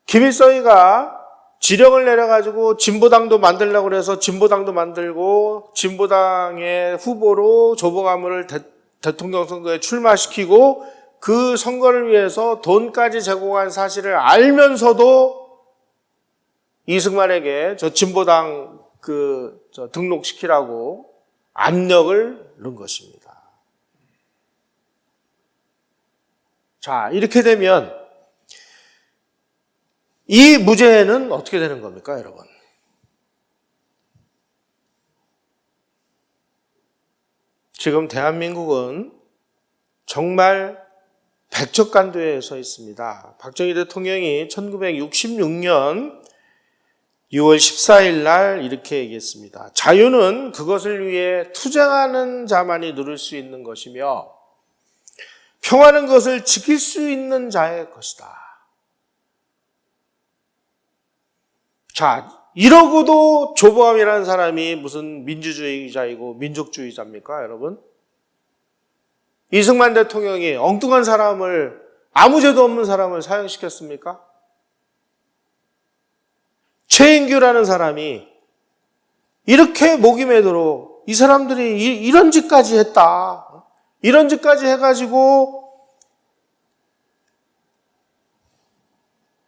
김일성이가 지령을 내려가지고 진보당도 만들려고 그래서 진보당도 만들고 진보당의 후보로 조봉암을 대통령 선거에 출마시키고 그 선거를 위해서 돈까지 제공한 사실을 알면서도 이승만에게 저 진보당 등록시키라고 압력을 넣은 것입니다. 자, 이렇게 되면 이 무죄는 어떻게 되는 겁니까, 여러분? 지금 대한민국은 정말 백척간도에 서 있습니다. 박정희 대통령이 1966년 6월 14일 날 이렇게 얘기했습니다. 자유는 그것을 위해 투쟁하는 자만이 누릴 수 있는 것이며 평화는 그것을 지킬 수 있는 자의 것이다. 자, 이러고도 조보암이라는 사람이 무슨 민주주의자이고 민족주의자입니까, 여러분? 이승만 대통령이 엉뚱한 사람을, 아무 죄도 없는 사람을 사형시켰습니까? 최인규라는 사람이 이렇게 목이 매도록 이 사람들이 이런 짓까지 했다. 이런 짓까지 해가지고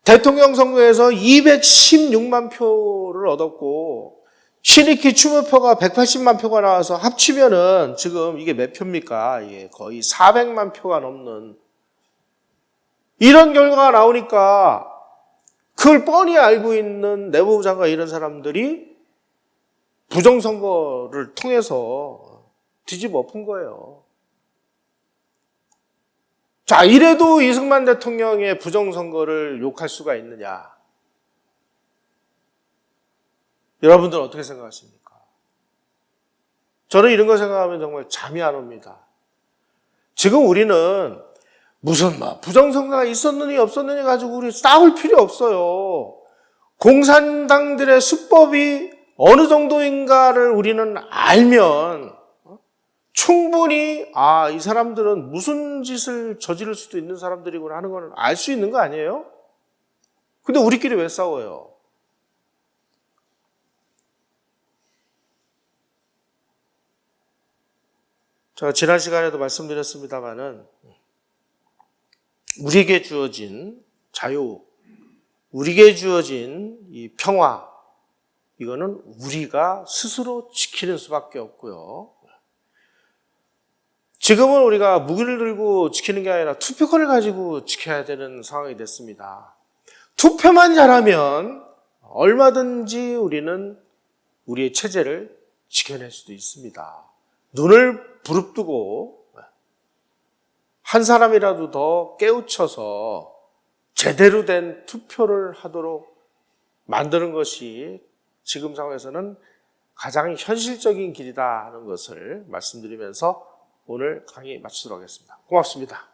대통령 선거에서 216만 표를 얻었고 신익희 추모표가 180만 표가 나와서 합치면은 지금 이게 몇 표입니까? 이게 거의 400만 표가 넘는 이런 결과가 나오니까 그걸 뻔히 알고 있는 내무부 장관 이런 사람들이 부정선거를 통해서 뒤집어 엎은 거예요. 자, 이래도 이승만 대통령의 부정선거를 욕할 수가 있느냐? 여러분들은 어떻게 생각하십니까? 저는 이런 거 생각하면 정말 잠이 안 옵니다. 지금 우리는 무슨 부정선거가 있었느니 없었느니 가지고 우리 싸울 필요 없어요. 공산당들의 수법이 어느 정도인가를 우리는 알면 충분히 이 사람들은 무슨 짓을 저지를 수도 있는 사람들이구나 하는 걸 알 수 있는 거 아니에요? 근데 우리끼리 왜 싸워요? 제가 지난 시간에도 말씀드렸습니다마는 우리에게 주어진 자유, 우리에게 주어진 이 평화, 이거는 우리가 스스로 지키는 수밖에 없고요. 지금은 우리가 무기를 들고 지키는 게 아니라 투표권을 가지고 지켜야 되는 상황이 됐습니다. 투표만 잘하면 얼마든지 우리는 우리의 체제를 지켜낼 수도 있습니다. 눈을 부릅뜨고 한 사람이라도 더 깨우쳐서 제대로 된 투표를 하도록 만드는 것이 지금 상황에서는 가장 현실적인 길이다 하는 것을 말씀드리면서 오늘 강의 마치도록 하겠습니다. 고맙습니다.